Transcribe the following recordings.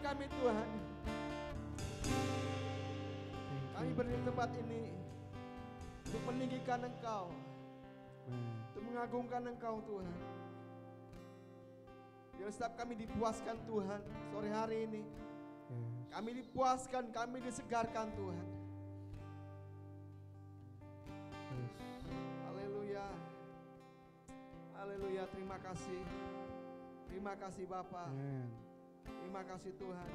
kami Tuhan. Kami berdiri di tempat ini untuk meninggikan Engkau, untuk mengagungkan Engkau Tuhan. Biar setiap kami dipuaskan Tuhan sore hari ini. Kami dipuaskan, kami disegarkan Tuhan. Haleluya. Haleluya, terima kasih. Terima kasih Bapa. Terima kasih Tuhan.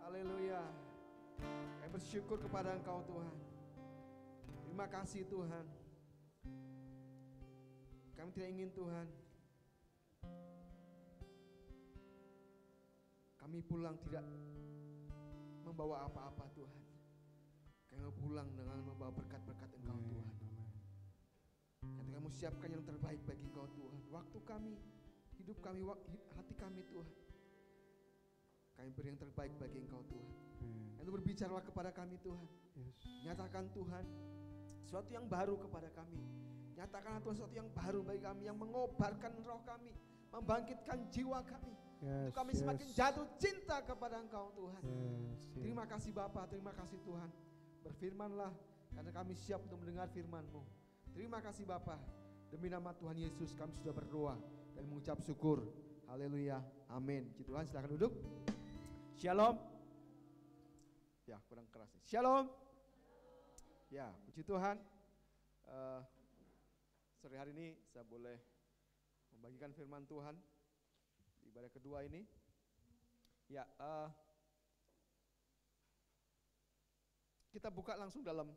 Haleluya. Kami bersyukur kepada Engkau Tuhan. Terima kasih Tuhan. Kami tidak ingin Tuhan kami pulang tidak membawa apa-apa Tuhan. Kami pulang dengan membawa berkat-berkat Engkau Tuhan. Karena Kamu siapkan yang terbaik bagi Engkau Tuhan. Waktu kami, hidup kami, hati kami Tuhan. Kami beri yang terbaik bagi Engkau Tuhan. Itu berbicaralah kepada kami Tuhan. Nyatakan Tuhan sesuatu yang baru kepada kami. Nyatakan Tuhan sesuatu yang baru bagi kami, yang mengobarkan roh kami, membangkitkan jiwa kami. Untuk kami semakin jatuh cinta kepada Engkau Tuhan. Terima kasih Bapa, terima kasih Tuhan. Berfirmanlah karena kami siap untuk mendengar firman-Mu. Terima kasih Bapa. Demi nama Tuhan Yesus kami sudah berdoa dan mengucap syukur. Haleluya, amin. Puji Tuhan, silakan duduk. Shalom. Ya, kurang keras nih. Shalom. Ya, puji Tuhan. Sore hari ini saya boleh membagikan firman Tuhan di ibadah kedua ini. Ya, kita buka langsung dalam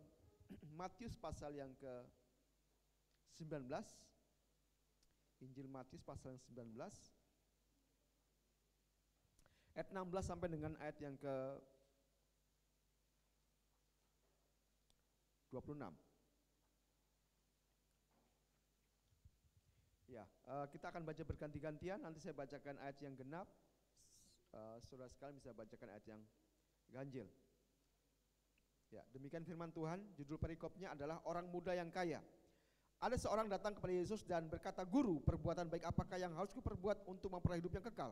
Matius pasal yang ke-19. Injil Matius pasal yang 19. Ayat 16 sampai dengan ayat yang ke-26. Ya, kita akan baca berganti-gantian. Nanti saya bacakan ayat yang genap, saudara sekalian bisa bacakan ayat yang ganjil. Ya, demikian firman Tuhan. Judul perikopnya adalah orang muda yang kaya. Ada seorang datang kepada Yesus dan berkata, "Guru, perbuatan baik apakah yang harus kuperbuat untuk memperoleh hidup yang kekal?"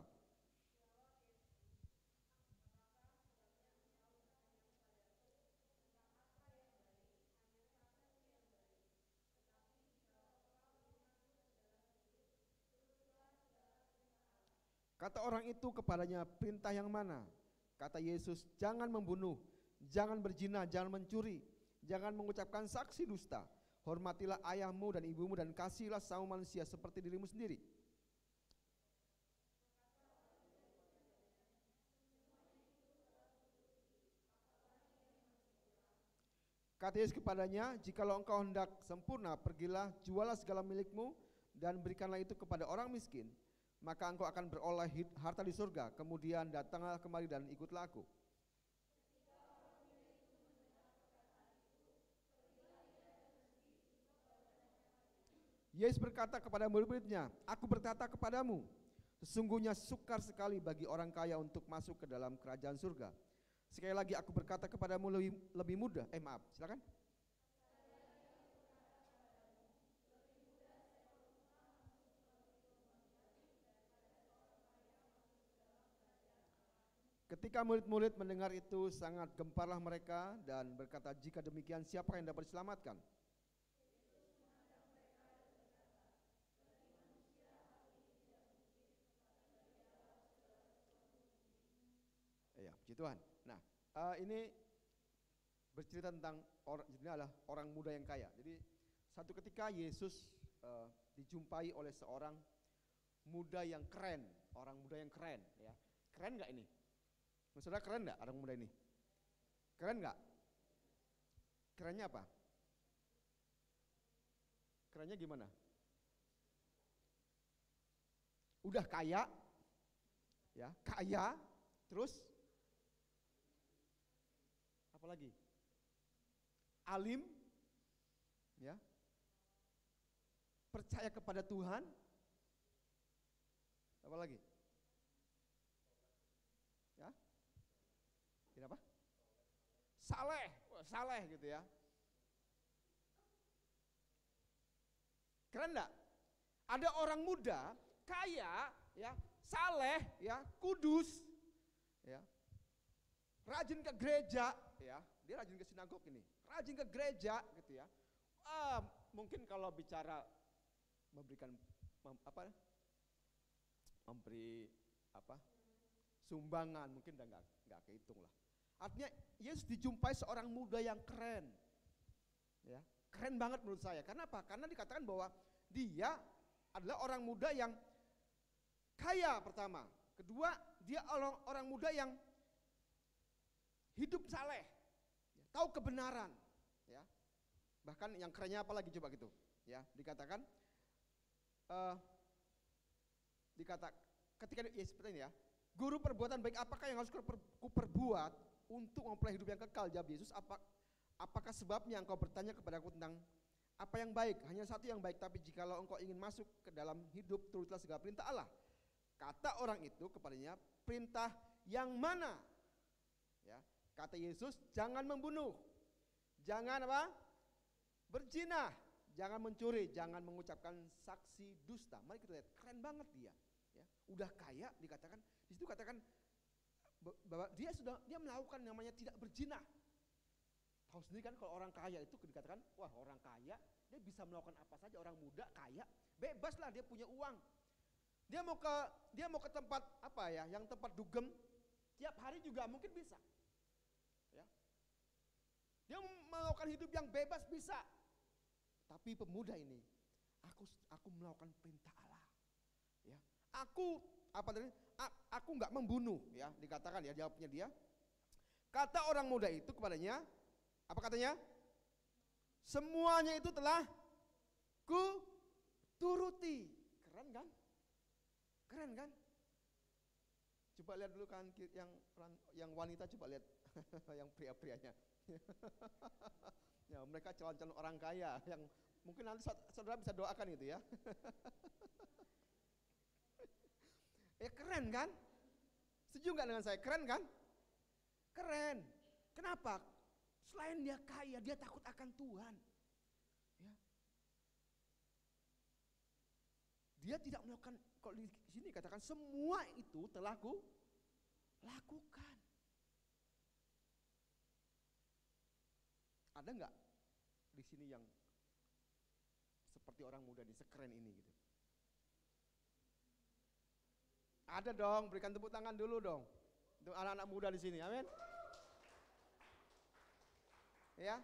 Kata orang itu kepadanya, "Perintah yang mana?" Kata Yesus, "Jangan membunuh, jangan berzina, jangan mencuri, jangan mengucapkan saksi dusta. Hormatilah ayahmu dan ibumu dan kasihilah sesama manusia seperti dirimu sendiri." Kata Yesus kepadanya, "Jikalau engkau hendak sempurna, pergilah, jualah segala milikmu dan berikanlah itu kepada orang miskin. Maka engkau akan beroleh harta di surga. Kemudian datanglah kemari dan ikutlah aku." Yesus berkata kepada murid-muridnya, "Aku berkata kepadamu, sesungguhnya sukar sekali bagi orang kaya untuk masuk ke dalam kerajaan surga. Sekali lagi aku berkata kepadamu, lebih mudah." Silakan. Ketika murid-murid mendengar itu, sangat gemparlah mereka dan berkata, "Jika demikian, siapa yang dapat diselamatkan?" Ya, puji Tuhan. Nah, ini bercerita tentang orang muda yang kaya. Jadi satu ketika Yesus dijumpai oleh seorang muda yang keren, orang muda yang keren, ya. Keren nggak ini? Saudara, keren nggak orang muda ini? Keren nggak? Kerennya apa? Kerennya gimana? Udah kaya, ya, kaya, terus apa lagi? Alim, ya, percaya kepada Tuhan, apa lagi? Ya, kenapa? Saleh, saleh gitu ya. Keren enggak? Ada orang muda, kaya, ya, saleh, ya, kudus, rajin ke gereja, ya, dia rajin ke sinagog ini, rajin ke gereja, gitu ya. Mungkin kalau bicara memberikan memberi sumbangan, mungkin udah nggak kehitung lah. Artinya Yesus dijumpai seorang muda yang keren, ya, keren banget menurut saya. Karena apa? Karena dikatakan bahwa dia adalah orang muda yang kaya pertama, kedua dia orang muda yang hidup saleh, ya, tahu kebenaran, ya. Bahkan yang kerennya apa lagi coba gitu, ya, dikatakan ketika ya seperti ini ya, guru perbuatan baik apakah yang harus kuperbuat untuk memperoleh hidup yang kekal? Jawab Yesus, apakah sebabnya engkau bertanya kepadaku tentang apa yang baik? Hanya satu yang baik, tapi jikalau engkau ingin masuk ke dalam hidup, turutilah segala perintah Allah. Kata orang itu kepadanya, perintah yang mana? Ya, kata Yesus, jangan membunuh, jangan berzina, jangan mencuri, jangan mengucapkan saksi dusta. Mari kita lihat, keren banget dia. Ya, udah kaya, dikatakan di situ katakan bahwa dia melakukan namanya tidak berzina. Tahu sendiri kan kalau orang kaya itu dikatakan, wah orang kaya dia bisa melakukan apa saja, orang muda kaya bebas lah, dia punya uang. Dia mau ke tempat yang tempat dugem tiap hari juga mungkin bisa. Ya. Dia melakukan hidup yang bebas bisa. Tapi pemuda ini, aku melakukan perintah Allah. Ya. Aku nggak membunuh, ya, dikatakan, ya, jawabnya dia. Kata orang muda itu kepadanya, apa katanya? Semuanya itu telah ku turuti. Keren kan? Keren kan? Coba lihat dulu kan yang wanita, coba lihat yang pria-prianya. Ya, mereka calon-calon orang kaya yang mungkin nanti saudara bisa doakan itu, ya. Ya keren kan? Setuju nggak dengan saya? Keren kan? Keren. Kenapa? Selain dia kaya, dia takut akan Tuhan. Ya. Dia tidak melakukan, kalau di sini katakan semua itu telah ku lakukan. Ada nggak di sini yang seperti orang muda ini, sekeren ini gitu? Ada dong, berikan tepuk tangan dulu dong untuk anak-anak muda di sini, amin. Ya,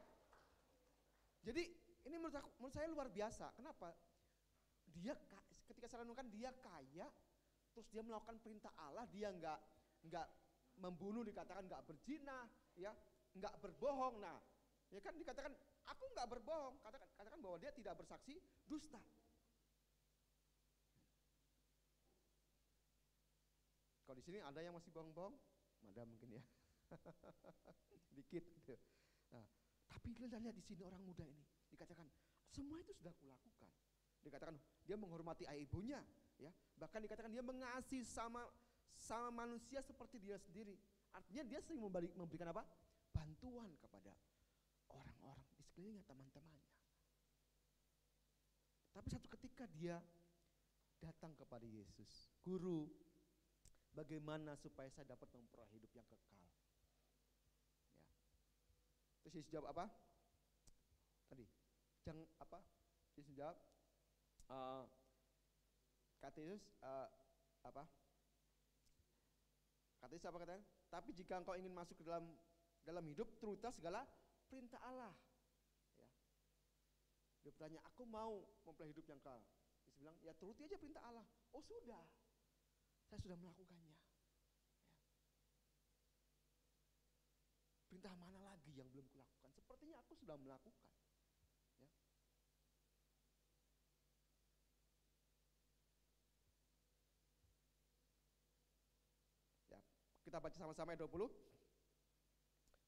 jadi ini menurut saya luar biasa. Kenapa? Dia ketika saya renungkan, dia kaya, terus dia melakukan perintah Allah, dia nggak membunuh, dikatakan nggak berzina, ya, nggak berbohong. Nah, ya kan dikatakan aku nggak berbohong, katakan bahwa dia tidak bersaksi dusta. Kalau di sini ada yang masih bohong-bohong? Ada mungkin, ya. Dikit gitu. Nah, tapi kita lihat di sini orang muda ini dikatakan semua itu sudah kulakukan. Dikatakan dia menghormati ayah ibunya, ya. Bahkan dikatakan dia mengasihi sama manusia seperti dia sendiri. Artinya dia sering memberikan apa? Bantuan kepada orang-orang di sekelilingnya, teman-temannya. Tapi satu ketika dia datang kepada Yesus, Guru, bagaimana supaya saya dapat memperoleh hidup yang kekal? Ya. Terus Yesus jawab apa? Tadi, jangan apa? Yesus jawab, kata Yesus apa? Kata Yesus apa katanya? Tapi jika engkau ingin masuk ke dalam hidup, turutilah segala perintah Allah. Ya. Dia bertanya, aku mau memperoleh hidup yang kekal. Yesus bilang, ya turuti aja perintah Allah. Oh sudah, saya sudah melakukannya. Ya. Perintah mana lagi yang belum kulakukan? Sepertinya aku sudah melakukan. Ya. Ya, kita baca sama-sama ayat 20.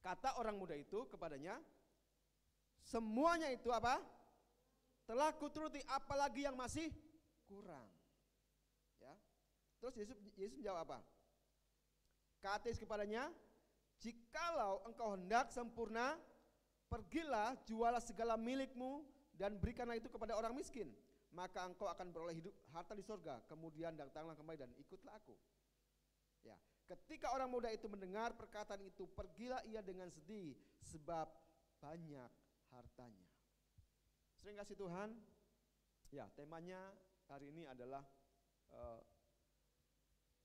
Kata orang muda itu kepadanya, semuanya itu apa? Telah kuturuti, apalagi yang masih kurang. Ya. Terus Yesus menjawab apa? Kata Yesus kepadanya, jikalau engkau hendak sempurna, pergilah, jualah segala milikmu dan berikanlah itu kepada orang miskin, maka engkau akan beroleh hidup harta di sorga. Kemudian datanglah kembali dan ikutlah aku. Ya, Ketika orang muda itu mendengar perkataan itu, pergilah ia dengan sedih sebab banyak hartanya. Sering kasih Tuhan, ya temanya hari ini adalah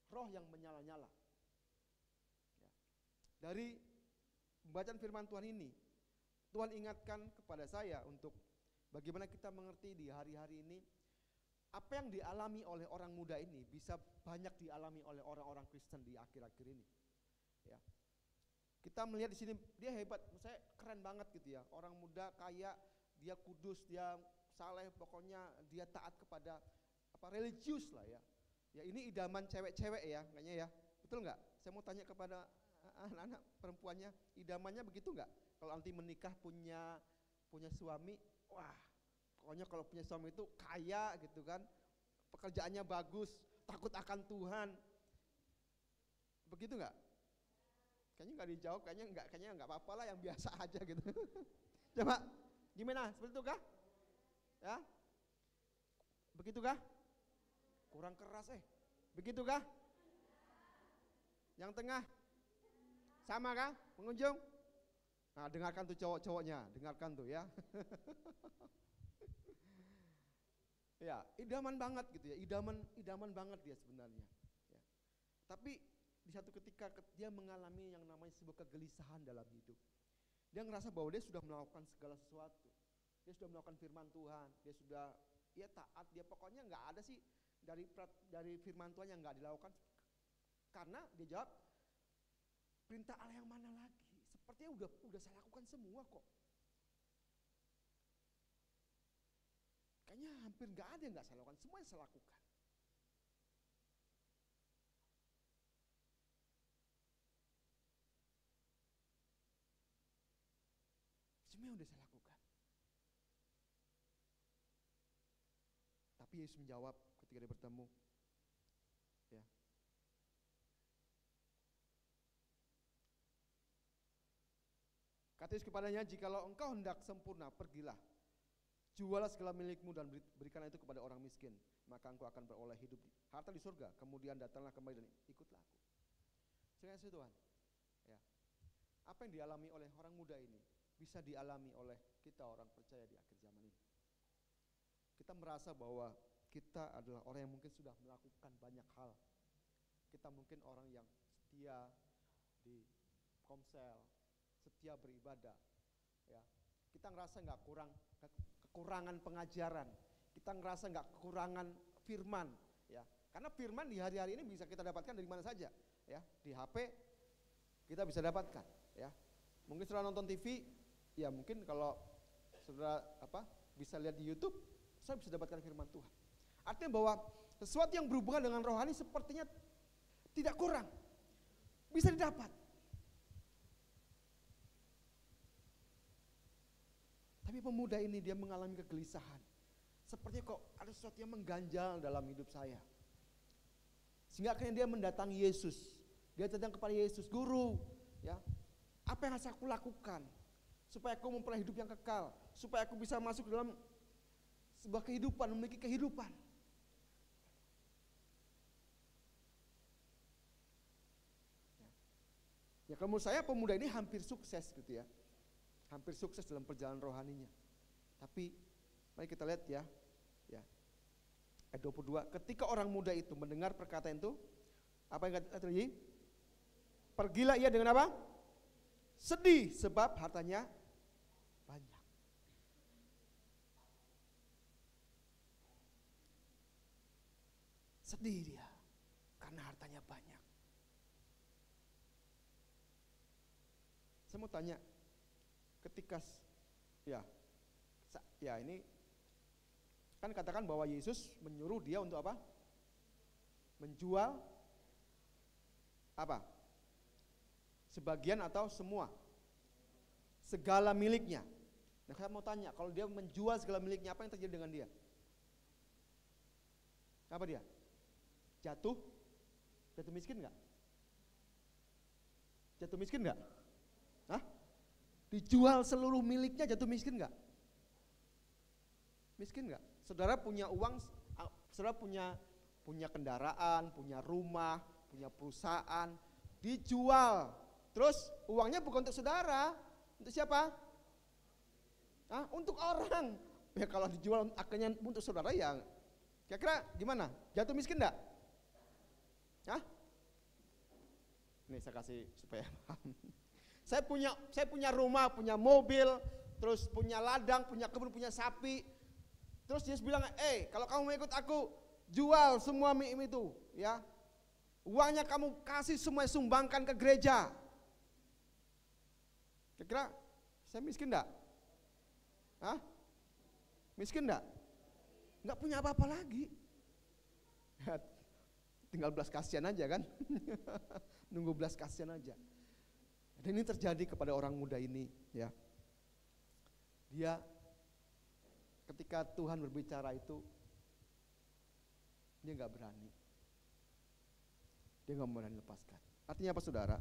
roh yang menyala-nyala. Ya. Dari pembacaan firman Tuhan ini, Tuhan ingatkan kepada saya untuk bagaimana kita mengerti di hari-hari ini, apa yang dialami oleh orang muda ini bisa banyak dialami oleh orang-orang Kristen di akhir-akhir ini. Ya. Kita melihat di sini dia hebat, saya keren banget gitu ya. Orang muda kaya, dia kudus, dia saleh, pokoknya dia taat kepada religius lah ya. Ya ini idaman cewek-cewek ya, kayaknya ya. Betul nggak? Saya mau tanya kepada anak-anak perempuannya, idamannya begitu nggak? Kalau nanti menikah punya suami, wah, pokoknya kalau punya suami itu kaya gitu kan, pekerjaannya bagus, takut akan Tuhan. Begitu nggak? Kayaknya nggak dijawab, kayaknya nggak apa-apa lah, yang biasa aja gitu. Coba, gimana? Seperti itu kah? Ya? Begitu kah? Kurang keras Begitu kah? Yang tengah? Sama kah? Pengunjung? Nah, dengarkan tuh cowok-cowoknya, dengarkan tuh ya. Ya, idaman banget gitu ya, idaman banget dia sebenarnya. Ya. Tapi di satu ketika dia mengalami yang namanya sebuah kegelisahan dalam hidup. Dia ngerasa bahwa dia sudah melakukan segala sesuatu. Dia sudah melakukan firman Tuhan, dia sudah taat, dia pokoknya nggak ada sih dari firman Tuhan yang nggak dilakukan. Karena dia jawab, perintah Allah yang mana lagi? Sepertinya udah saya lakukan semua kok. Kayaknya hampir nggak ada yang nggak saya lakukan, semua yang saya lakukan. Semua yang udah saya lakukan. Tapi Yesus menjawab ketika dia bertemu, ya. Kata Yesus kepadanya, jikalau engkau hendak sempurna, pergilah. Jualah segala milikmu dan berikanlah itu kepada orang miskin, maka engkau akan beroleh hidup harta di surga. Kemudian datanglah kembali dan ikutlah aku. Saya kasih Tuhan, ya. Apa yang dialami oleh orang muda ini bisa dialami oleh kita orang percaya di akhir zaman ini. Kita merasa bahwa kita adalah orang yang mungkin sudah melakukan banyak hal. Kita mungkin orang yang setia di komsel, setia beribadah, ya. Kita ngerasa nggak kekurangan pengajaran, kita ngerasa nggak kekurangan firman, ya. Karena firman di hari-hari ini bisa kita dapatkan dari mana saja, ya. Di HP kita bisa dapatkan, ya. Mungkin saudara nonton TV, ya mungkin kalau saudara bisa lihat di YouTube, saya bisa dapatkan firman Tuhan. Artinya bahwa sesuatu yang berhubungan dengan rohani sepertinya tidak kurang, bisa didapat. Tapi pemuda ini dia mengalami kegelisahan. Sepertinya kok ada sesuatu yang mengganjal dalam hidup saya. Sehingga akhirnya dia mendatangi Yesus. Dia datang kepada Yesus, Guru, ya, apa yang harus aku lakukan supaya aku memperoleh hidup yang kekal, supaya aku bisa masuk dalam sebuah kehidupan, memiliki kehidupan. Ya, kalau menurut saya pemuda ini hampir sukses gitu ya. Hampir sukses dalam perjalanan rohaninya. Tapi mari kita lihat ya. Ayat 22, ketika orang muda itu mendengar perkataan itu, apa yang terjadi? Pergilah ia dengan apa? Sedih sebab hartanya banyak. Sedih dia karena hartanya banyak. Saya mau tanya, ketika ini kan katakan bahwa Yesus menyuruh dia untuk apa? Menjual apa? Sebagian atau semua? Segala miliknya. Nah, saya mau tanya, kalau dia menjual segala miliknya, apa yang terjadi dengan dia? Apa dia? Jatuh miskin nggak? Jatuh miskin nggak? Hah? Dijual seluruh miliknya jatuh miskin nggak? Miskin nggak? Saudara punya uang, saudara punya kendaraan, punya rumah, punya perusahaan, dijual. Terus uangnya bukan untuk saudara, untuk siapa? Untuk orang. Ya kalau dijual akhirnya untuk saudara ya kira-kira gimana? Jatuh miskin enggak? Nih saya kasih supaya paham. Saya punya rumah, punya mobil, terus punya ladang, punya kebun, punya sapi. Terus Yesus bilang, kalau kamu mau ikut aku, jual semua mie itu, ya. Uangnya kamu kasih semua, sumbangkan ke gereja. Kira-kira saya miskin enggak? Miskin enggak? Enggak punya apa-apa lagi. Tinggal belas kasihan aja kan. Nunggu belas kasihan aja. Dan ini terjadi kepada orang muda ini, ya. Dia ketika Tuhan berbicara itu, dia enggak berani. Dia enggak berani lepaskan. Artinya apa saudara?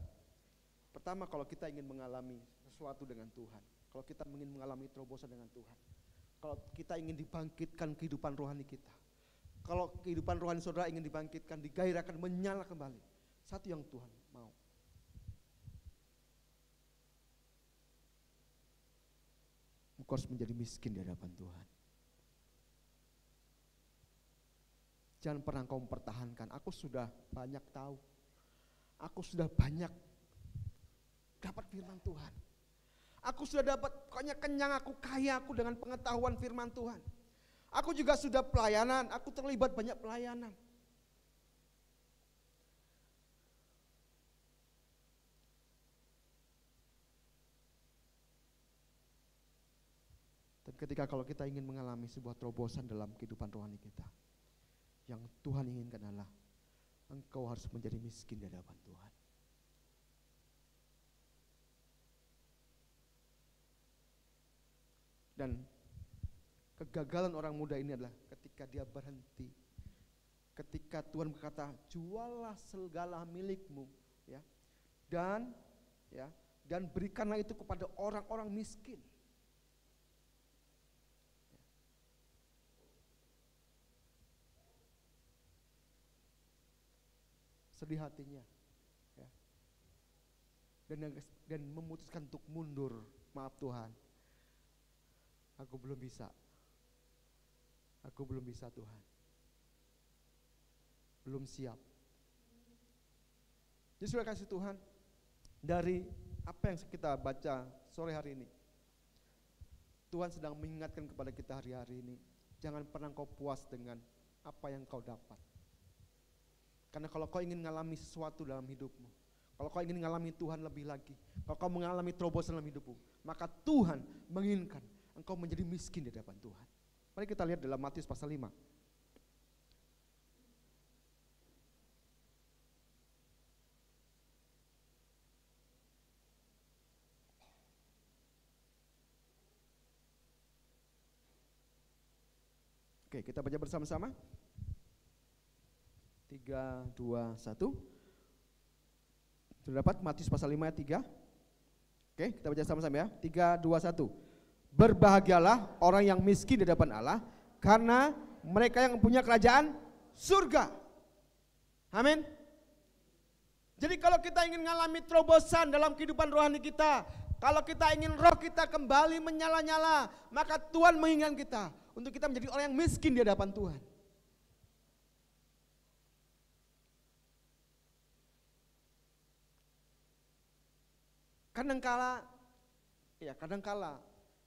Pertama, kalau kita ingin mengalami sesuatu dengan Tuhan, kalau kita ingin mengalami terobosan dengan Tuhan, kalau kita ingin dibangkitkan kehidupan rohani kita, kalau kehidupan rohani saudara ingin dibangkitkan, digairahkan, menyala kembali, satu yang Tuhan mau. Engkau harus menjadi miskin di hadapan Tuhan. Jangan pernah kau mempertahankan, aku sudah banyak tahu, aku sudah banyak dapat firman Tuhan, aku sudah dapat, pokoknya kenyang, aku kaya, aku dengan pengetahuan firman Tuhan. Aku juga sudah pelayanan, aku terlibat banyak pelayanan. Dan ketika kalau kita ingin mengalami sebuah terobosan dalam kehidupan rohani kita, yang Tuhan inginkan adalah engkau harus menjadi miskin di hadapan Tuhan. Dan kegagalan orang muda ini adalah ketika dia berhenti, ketika Tuhan berkata, juallah segala milikmu, ya, dan berikanlah itu kepada orang-orang miskin. Sedih hatinya, ya. Dan memutuskan untuk mundur. Maaf Tuhan, aku belum bisa Tuhan, belum siap. Jadi sudah kasih Tuhan, dari apa yang kita baca sore hari ini, Tuhan sedang mengingatkan kepada kita hari-hari ini, jangan pernah kau puas dengan apa yang kau dapat. Karena kalau kau ingin mengalami sesuatu dalam hidupmu, kalau kau ingin mengalami Tuhan lebih lagi, kalau kau mengalami terobosan dalam hidupmu, maka Tuhan menginginkan engkau menjadi miskin di hadapan Tuhan. Mari kita lihat dalam Matius pasal 5. Oke, kita baca bersama-sama. 3, 2, 1. Sudah dapat Matius pasal 5 ayat 3? Oke, kita baca sama-sama ya. 3, 2, 1. Berbahagialah orang yang miskin di hadapan Allah, karena mereka yang punya kerajaan surga. Amin. Jadi kalau kita ingin mengalami terobosan dalam kehidupan rohani kita, kalau kita ingin roh kita kembali menyala-nyala, maka Tuhan menginginkan kita untuk kita menjadi orang yang miskin di hadapan Tuhan. Kadangkala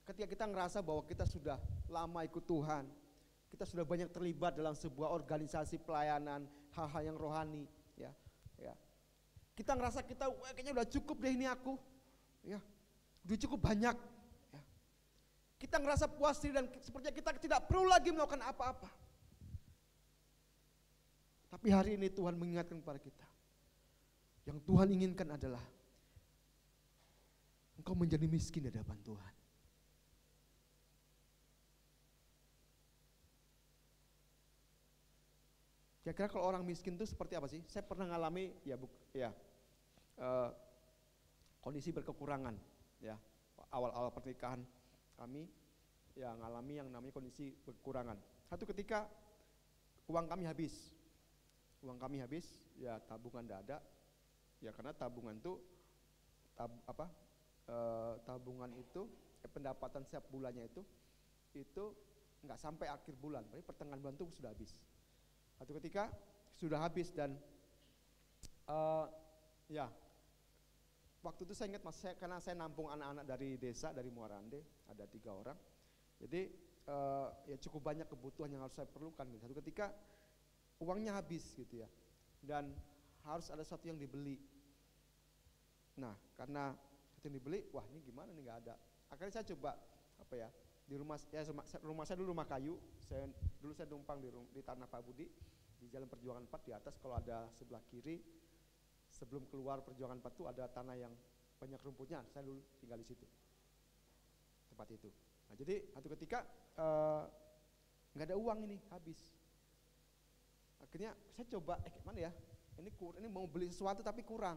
ketika kita ngerasa bahwa kita sudah lama ikut Tuhan, kita sudah banyak terlibat dalam sebuah organisasi pelayanan, hal-hal yang rohani, ya. Kita ngerasa kita kayaknya udah cukup deh ini aku, ya, udah cukup banyak, ya. Kita ngerasa puas diri dan sepertinya kita tidak perlu lagi melakukan apa-apa. Tapi hari ini Tuhan mengingatkan kepada kita, yang Tuhan inginkan adalah engkau menjadi miskin di hadapan Tuhan. Kira-kira kalau orang miskin itu seperti apa sih? Saya pernah ngalami kondisi berkekurangan, ya. Awal-awal pernikahan kami ya ngalami yang namanya kondisi berkekurangan. Satu ketika uang kami habis, ya tabungan tidak ada, Ya karena tabungan itu tabungan itu pendapatan setiap bulannya itu nggak sampai akhir bulan, berarti pertengahan bulan itu sudah habis. Satu ketika sudah habis dan ya waktu itu saya ingat mas, karena saya nampung anak-anak dari desa, dari Muarande, ada 3 orang. Jadi ya cukup banyak kebutuhan yang harus saya perlukan gitu. Satu ketika uangnya habis gitu ya, dan harus ada sesuatu yang dibeli. Nah karena sesuatu yang dibeli, wah ini gimana nih, nggak ada. Akhirnya saya coba di rumah saya dulu rumah kayu. Dulu saya numpang di tanah Pak Budi di Jalan Perjuangan 4 di atas. Kalau ada sebelah kiri sebelum keluar Perjuangan 4 itu ada tanah yang banyak rumputnya. Saya dulu tinggal di situ, tempat itu. Nah, jadi satu ketika nggak ada uang, ini habis. Akhirnya saya coba gimana ya, ini mau beli sesuatu tapi kurang.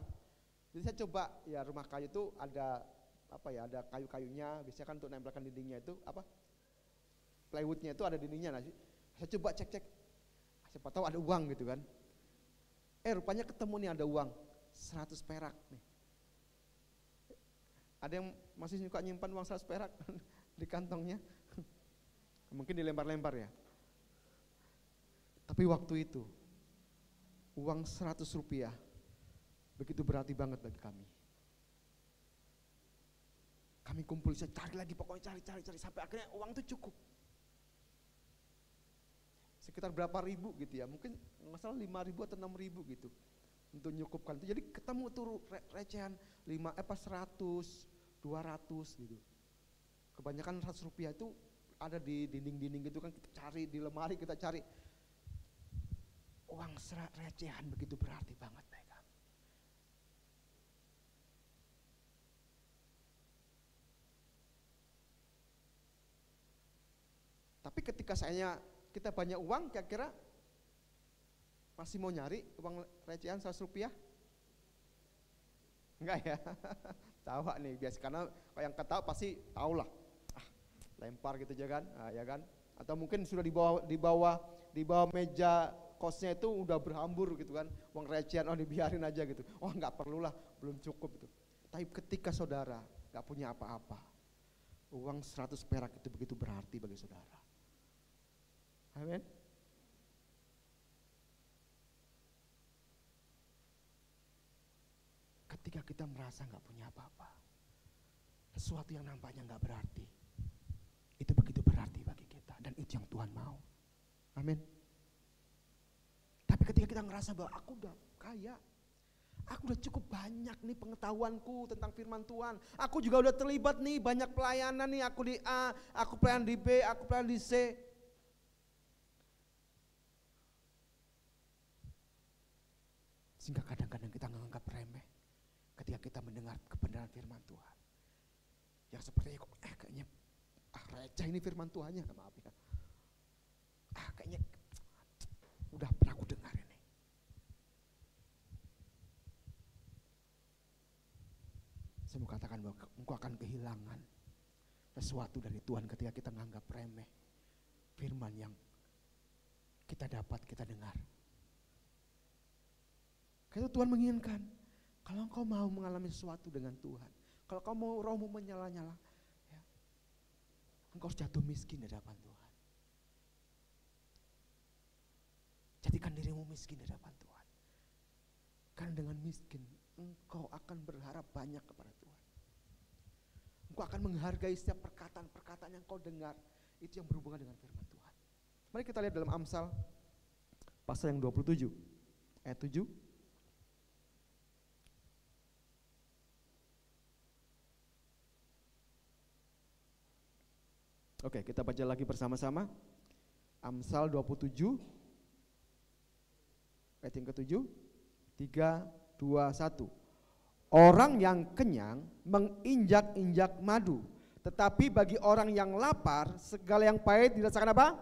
Jadi saya coba, ya rumah kayu itu ada ada kayu-kayunya, biasanya kan untuk nempelkan dindingnya itu plywoodnya itu ada dindingnya. Nah, saya coba cek, siapa tahu ada uang gitu kan. Rupanya ketemu nih, ada uang 100 perak nih. Ada yang masih suka nyimpan uang 100 perak di kantongnya. Mungkin dilempar-lempar ya. Tapi waktu itu uang 100 rupiah begitu berarti banget bagi kami. Kami kumpul, saya cari lagi, pokoknya cari sampai akhirnya uang itu cukup. Sekitar berapa ribu gitu ya, mungkin nggak salah 5.000 atau 6.000 gitu untuk nyukupkan itu. Jadi ketemu tuh recehan 100, 200 gitu. Kebanyakan 100 rupiah itu ada di dinding-dinding gitu kan, kita cari di lemari, kita cari. Uang recehan begitu berarti banget bagi kami. Tapi ketika kita banyak uang, kira-kira masih mau nyari uang recehan 100 rupiah? Enggak ya? Tawa nih biasa, karena yang ketawa pasti tahu lah. Lempar gitu aja kan, ya kan? Atau mungkin sudah di bawah meja kosnya itu udah berhambur gitu kan, uang recehan, dibiarin aja gitu. Enggak perlulah, belum cukup gitu. Tapi ketika saudara enggak punya apa-apa, uang 100 perak itu begitu berarti bagi saudara. Amin. Ketika kita merasa nggak punya apa-apa, sesuatu yang nampaknya nggak berarti, itu begitu berarti bagi kita, dan itu yang Tuhan mau. Amin. Tapi ketika kita ngerasa bahwa aku udah kaya, aku udah cukup banyak nih pengetahuanku tentang firman Tuhan, aku juga udah terlibat nih banyak pelayanan nih, aku di A, aku pelayan di B, aku pelayan di C. Sehingga kadang-kadang kita menganggap remeh ketika kita mendengar kebenaran firman Tuhan. Yang sepertinya kayaknya receh ini firman Tuhannya, maaf ya. Kayaknya udah pernah aku dengar ini. Saya mau katakan bahwa engkau akan kehilangan sesuatu dari Tuhan ketika kita menganggap remeh firman yang kita dapat, kita dengar. Karena Tuhan menginginkan, kalau engkau mau mengalami sesuatu dengan Tuhan, kalau kau mau rohmu menyala-nyala, ya, engkau harus jatuh miskin di hadapan Tuhan. Jadikan dirimu miskin di hadapan Tuhan. Karena dengan miskin, engkau akan berharap banyak kepada Tuhan. Engkau akan menghargai setiap perkataan-perkataan yang kau dengar, itu yang berhubungan dengan firman Tuhan. Mari kita lihat dalam Amsal pasal yang 27, ayat 7. Oke, kita baca lagi bersama-sama. Amsal 27 ayat yang ke-7. 3, 2, 1. Orang yang kenyang menginjak-injak madu, tetapi bagi orang yang lapar segala yang pahit dirasakan apa?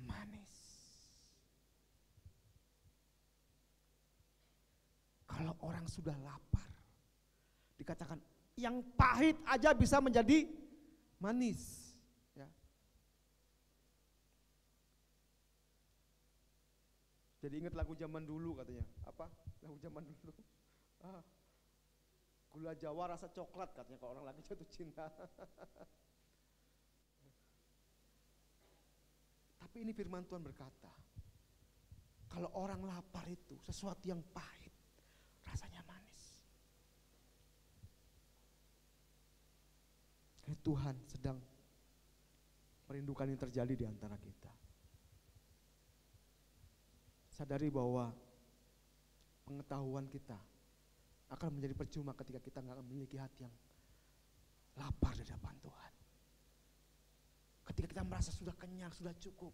Manis. Kalau orang sudah lapar, dikatakan yang pahit aja bisa menjadi manis. Jadi ingat lagu zaman dulu katanya, apa? Lagu zaman dulu. Ah, gula Jawa rasa coklat katanya kalau orang lagi jatuh cinta. Tapi ini firman Tuhan berkata, kalau orang lapar itu sesuatu yang pahit, rasanya manis. Tuhan sedang merindukan yang terjadi di antara kita. Sadari bahwa pengetahuan kita akan menjadi percuma ketika kita nggak memiliki hati yang lapar di hadapan Tuhan. Ketika kita merasa sudah kenyang, sudah cukup.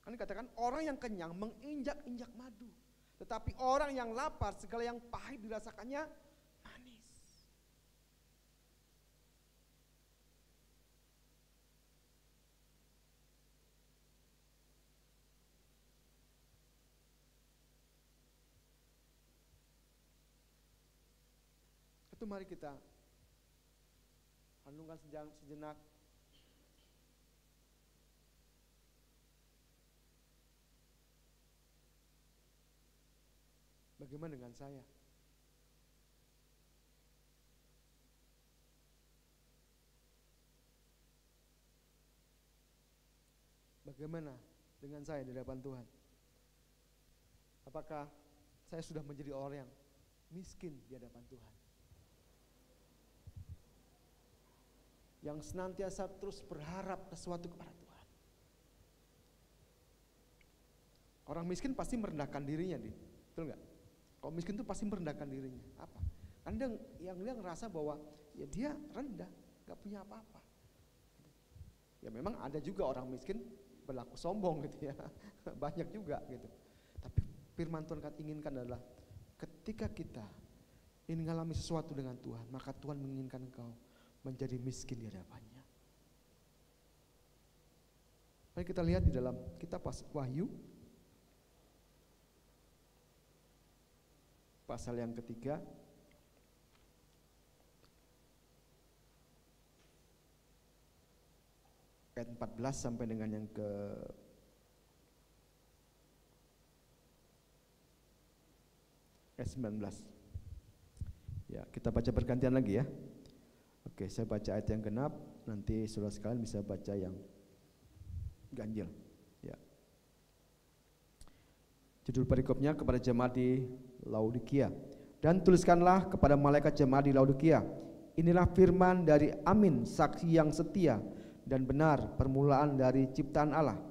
Kan dikatakan orang yang kenyang menginjak-injak madu. Tetapi orang yang lapar, segala yang pahit dirasakannya manis. Itu mari kita renungkan sejenak. Bagaimana dengan saya? Bagaimana dengan saya di hadapan Tuhan? Apakah saya sudah menjadi orang yang miskin di hadapan Tuhan? Yang senantiasa terus berharap sesuatu kepada Tuhan. Orang miskin pasti merendahkan dirinya, betul nggak? Kalau miskin itu pasti merendahkan dirinya. Apa? Anda yang dia ngerasa bahwa ya dia rendah, nggak punya apa-apa. Ya memang ada juga orang miskin berlaku sombong gitu ya, banyak juga gitu. Tapi firman Tuhan inginkan adalah ketika kita ingin mengalami sesuatu dengan Tuhan, maka Tuhan menginginkan engkau menjadi miskin di hadapannya. Mari kita lihat di dalam kitab Wahyu pasal yang ketiga ayat 14 sampai dengan yang ke ayat 19. Ya, kita baca bergantian lagi ya. Oke, saya baca ayat yang genap, nanti saudara sekalian bisa baca yang ganjil. Ya. Judul perikopnya kepada jemaat di Laodikia. Dan tuliskanlah kepada malaikat jemaat di Laodikia, inilah firman dari Amin, saksi yang setia dan benar, permulaan dari ciptaan Allah.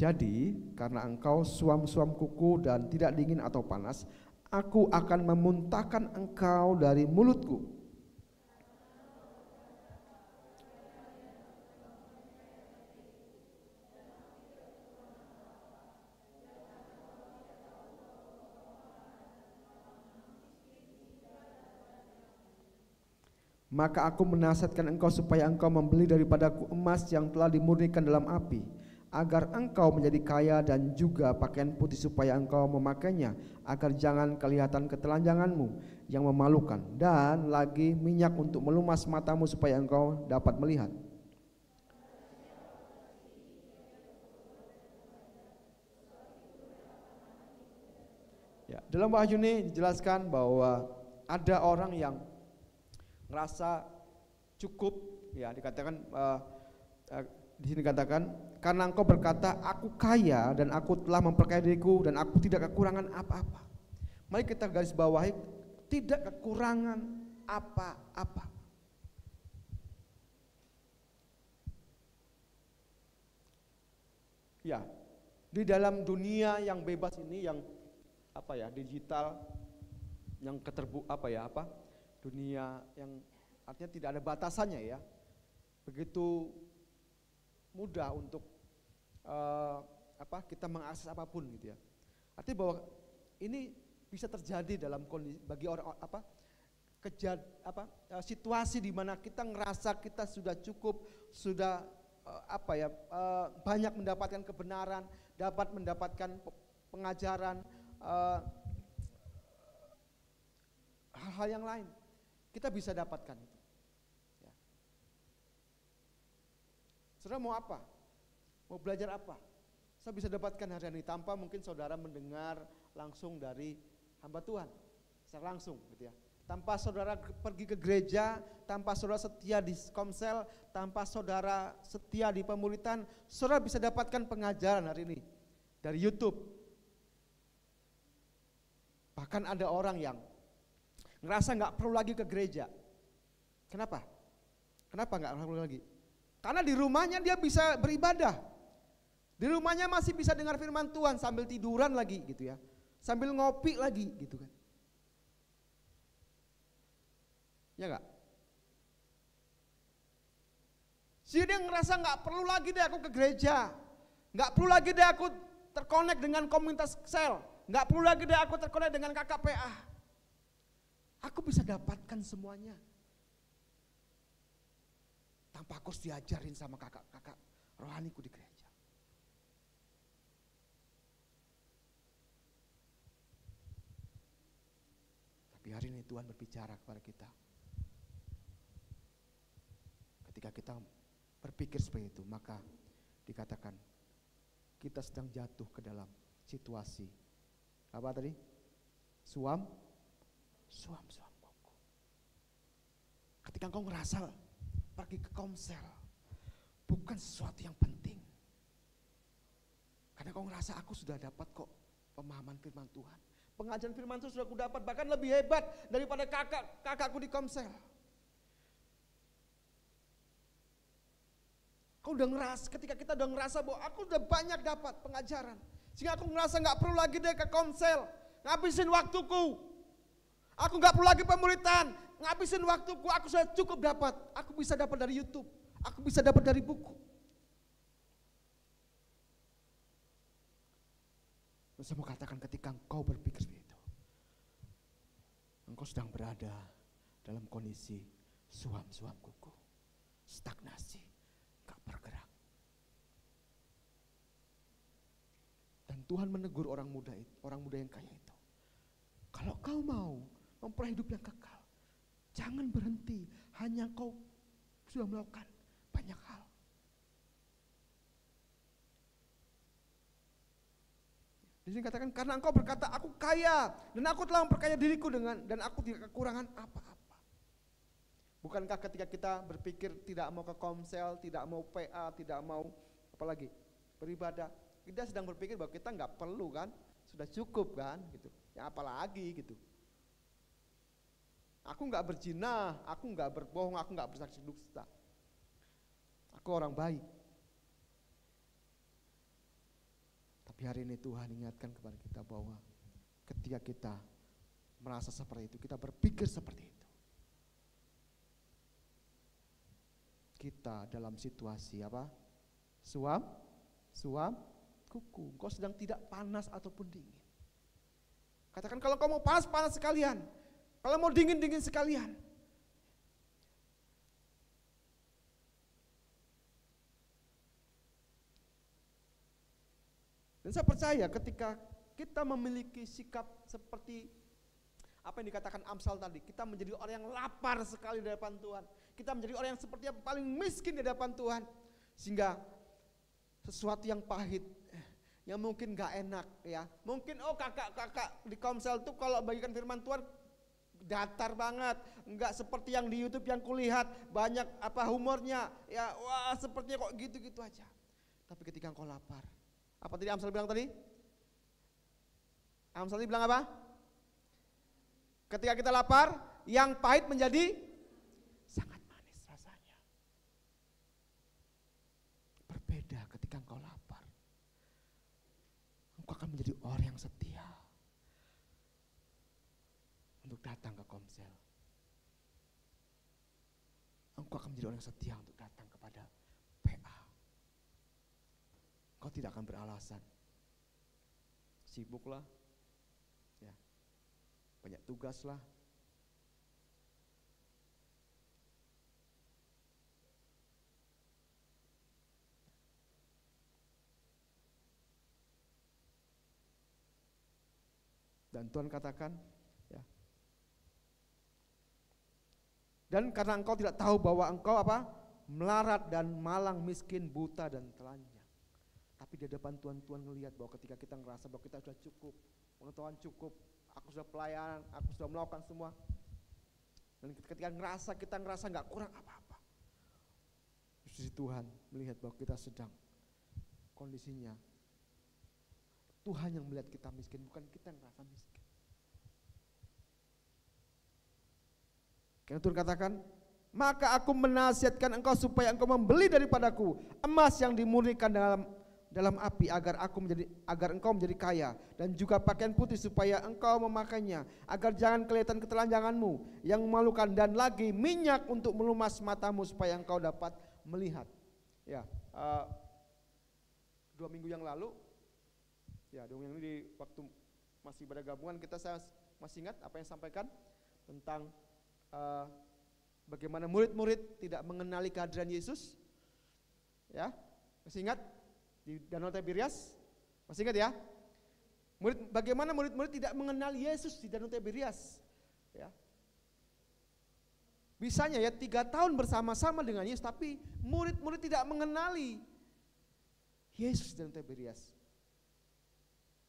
Jadi karena engkau suam-suam kuku dan tidak dingin atau panas, aku akan memuntahkan engkau dari mulutku. Maka aku menasihatkan engkau supaya engkau membeli daripadaku emas yang telah dimurnikan dalam api, agar engkau menjadi kaya, dan juga pakaian putih supaya engkau memakainya, agar jangan kelihatan ketelanjanganmu yang memalukan, dan lagi minyak untuk melumas matamu supaya engkau dapat melihat. Ya, dalam Wahyu ini dijelaskan bahwa ada orang yang merasa cukup, ya dikatakan di sini dikatakan karena engkau berkata aku kaya dan aku telah memperkaya diriku dan aku tidak kekurangan apa-apa. Mari kita garis bawahi, tidak kekurangan apa-apa. Ya, di dalam dunia yang bebas ini, yang digital, yang dunia yang artinya tidak ada batasannya ya, begitu mudah untuk kita mengakses apapun gitu ya. Artinya bahwa ini bisa terjadi dalam kondisi bagi orang situasi di mana kita ngerasa kita sudah cukup, sudah banyak mendapatkan kebenaran, dapat mendapatkan pengajaran, hal-hal yang lain. Kita bisa dapatkan itu. Ya. Saudara mau apa? Mau belajar apa? Saya bisa dapatkan hari ini tanpa mungkin saudara mendengar langsung dari hamba Tuhan. Secara langsung gitu ya. Tanpa saudara pergi ke gereja, tanpa saudara setia di komsel, tanpa saudara setia di pemuritan, saudara bisa dapatkan pengajaran hari ini dari YouTube. Bahkan ada orang yang ngerasa gak perlu lagi ke gereja. Kenapa? Kenapa gak perlu lagi? Karena di rumahnya dia bisa beribadah. Di rumahnya masih bisa dengar firman Tuhan sambil tiduran lagi gitu ya. Sambil ngopi lagi gitu kan. Ya gak? Jadi dia ngerasa gak perlu lagi deh aku ke gereja. Gak perlu lagi deh aku terkonek dengan komunitas sel. Gak perlu lagi deh aku terkonek dengan KKPA. Aku bisa dapatkan semuanya. Tanpa aku harus diajarin sama kakak-kakak rohaniku di gereja. Tapi hari ini Tuhan berbicara kepada kita. Ketika kita berpikir seperti itu, maka dikatakan kita sedang jatuh ke dalam situasi apa tadi? Suam kuku. Ketika engkau ngerasa pergi ke komsel bukan sesuatu yang penting, karena engkau ngerasa aku sudah dapat kok pemahaman firman Tuhan, pengajaran firman Tuhan sudah aku dapat, bahkan lebih hebat daripada kakakku di komsel. Kau udah ngerasa, ketika kita udah ngerasa bahwa aku udah banyak dapat pengajaran, sehingga aku ngerasa gak perlu lagi deh ke komsel, ngabisin waktuku. Aku gak perlu lagi pemuritan, ngabisin waktuku, aku sudah cukup dapat. Aku bisa dapat dari YouTube, aku bisa dapat dari buku. Saya mau katakan ketika engkau berpikir seperti itu, engkau sedang berada dalam kondisi suam kuku, stagnasi, gak bergerak. Dan Tuhan menegur orang muda yang kaya itu. Kalau kau mau memperoleh hidup yang kekal, jangan berhenti hanya kau sudah melakukan banyak hal. Di sini katakan karena engkau berkata aku kaya dan aku telah memperkaya diriku dan aku tidak kekurangan apa-apa. Bukankah ketika kita berpikir tidak mau ke komsel, tidak mau PA, tidak mau apalagi beribadah, kita sedang berpikir bahwa kita nggak perlu kan, sudah cukup kan, gitu. Ya apalagi gitu. Aku nggak berzina, aku nggak berbohong, aku nggak bersaksi dusta. Aku orang baik. Tapi hari ini Tuhan ingatkan kepada kita bahwa ketika kita merasa seperti itu, kita berpikir seperti itu, kita dalam situasi apa? Suam kuku. Kau sedang tidak panas ataupun dingin. Katakan kalau kau mau panas sekalian, kalau mau dingin sekalian. Dan saya percaya ketika kita memiliki sikap seperti apa yang dikatakan Amsal tadi, kita menjadi orang yang lapar sekali di hadapan Tuhan. Kita menjadi orang yang seperti yang paling miskin di hadapan Tuhan. Sehingga sesuatu yang pahit, yang mungkin gak enak ya. Mungkin kakak di komsel tuh kalau bagikan firman Tuhan datar banget, enggak seperti yang di YouTube yang kulihat banyak apa humornya ya, wah sepertinya kok gitu-gitu aja. Tapi ketika engkau lapar, apa tadi Amsal bilang tadi? Amsal tadi bilang apa? Ketika kita lapar, yang pahit menjadi sangat manis rasanya. Berbeda ketika engkau lapar, engkau akan menjadi orang yang setia untuk datang ke komsel. Engkau akan menjadi orang yang setia untuk datang kepada PA. Engkau tidak akan beralasan. Sibuklah, ya, banyak tugas lah. Dan Tuhan katakan, ya, Dan karena engkau tidak tahu bahwa engkau apa? Melarat dan malang, miskin, buta dan telanjang. Tapi di depan Tuhan, Tuhan ngelihat bahwa ketika kita ngerasa bahwa kita sudah cukup, pengetahuan cukup, aku sudah pelayanan, aku sudah melakukan semua. Dan ketika kita ngerasa nggak kurang apa-apa. Justru Tuhan melihat bahwa kita sedang kondisinya. Tuhan yang melihat kita miskin, bukan kita yang ngerasa miskin. Karena Tuhan katakan, maka aku menasihatkan engkau supaya engkau membeli daripadaku emas yang dimurnikan dalam api agar engkau menjadi kaya, dan juga pakaian putih supaya engkau memakainya, agar jangan kelihatan ketelanjanganmu yang memalukan, dan lagi minyak untuk melumas matamu supaya engkau dapat melihat. Ya, 2 minggu yang lalu, ya 2 minggu ini di waktu masih pada gabungan saya masih ingat apa yang sampaikan tentang bagaimana murid-murid tidak mengenali kehadiran Yesus. Ya, masih ingat di Danau Tiberias? Masih ingat ya? Bagaimana murid-murid tidak mengenal Yesus di Danau Tiberias? Ya. Bisanya ya 3 tahun bersama-sama dengan Yesus, tapi murid-murid tidak mengenali Yesus di Danau Tiberias.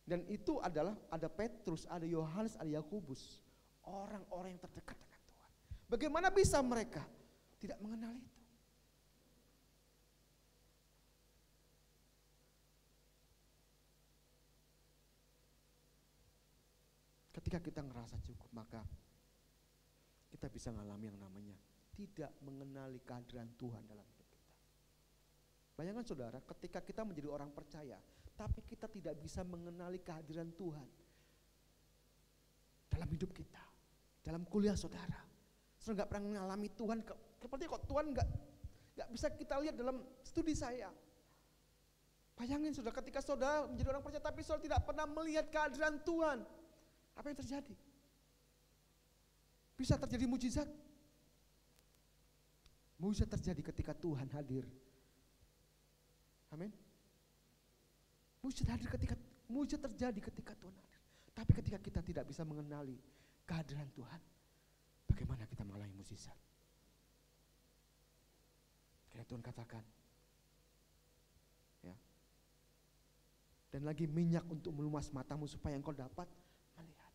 Dan itu adalah ada Petrus, ada Yohanes, ada Yakobus, orang-orang yang terdekat dengan Tuhan. Bagaimana bisa mereka tidak mengenal itu? Ketika kita ngerasa cukup, maka kita bisa mengalami yang namanya tidak mengenali kehadiran Tuhan dalam hidup kita. Bayangkan saudara, ketika kita menjadi orang percaya, tapi kita tidak bisa mengenali kehadiran Tuhan dalam hidup kita, dalam kuliah saudara. Saudara nggak pernah mengalami Tuhan, seperti kok Tuhan nggak bisa kita lihat dalam studi saya. Bayangin saudara, ketika saudara menjadi orang percaya, tapi saudara tidak pernah melihat kehadiran Tuhan, apa yang terjadi? Bisa terjadi mujizat. Mujizat terjadi ketika Tuhan hadir. Amin. Mujizat terjadi ketika Tuhan hadir. Tapi ketika kita tidak bisa mengenali kehadiran Tuhan, bagaimana kita mengalami mujizat? Karena Tuhan katakan, ya. Dan lagi minyak untuk melumas matamu supaya engkau dapat melihat.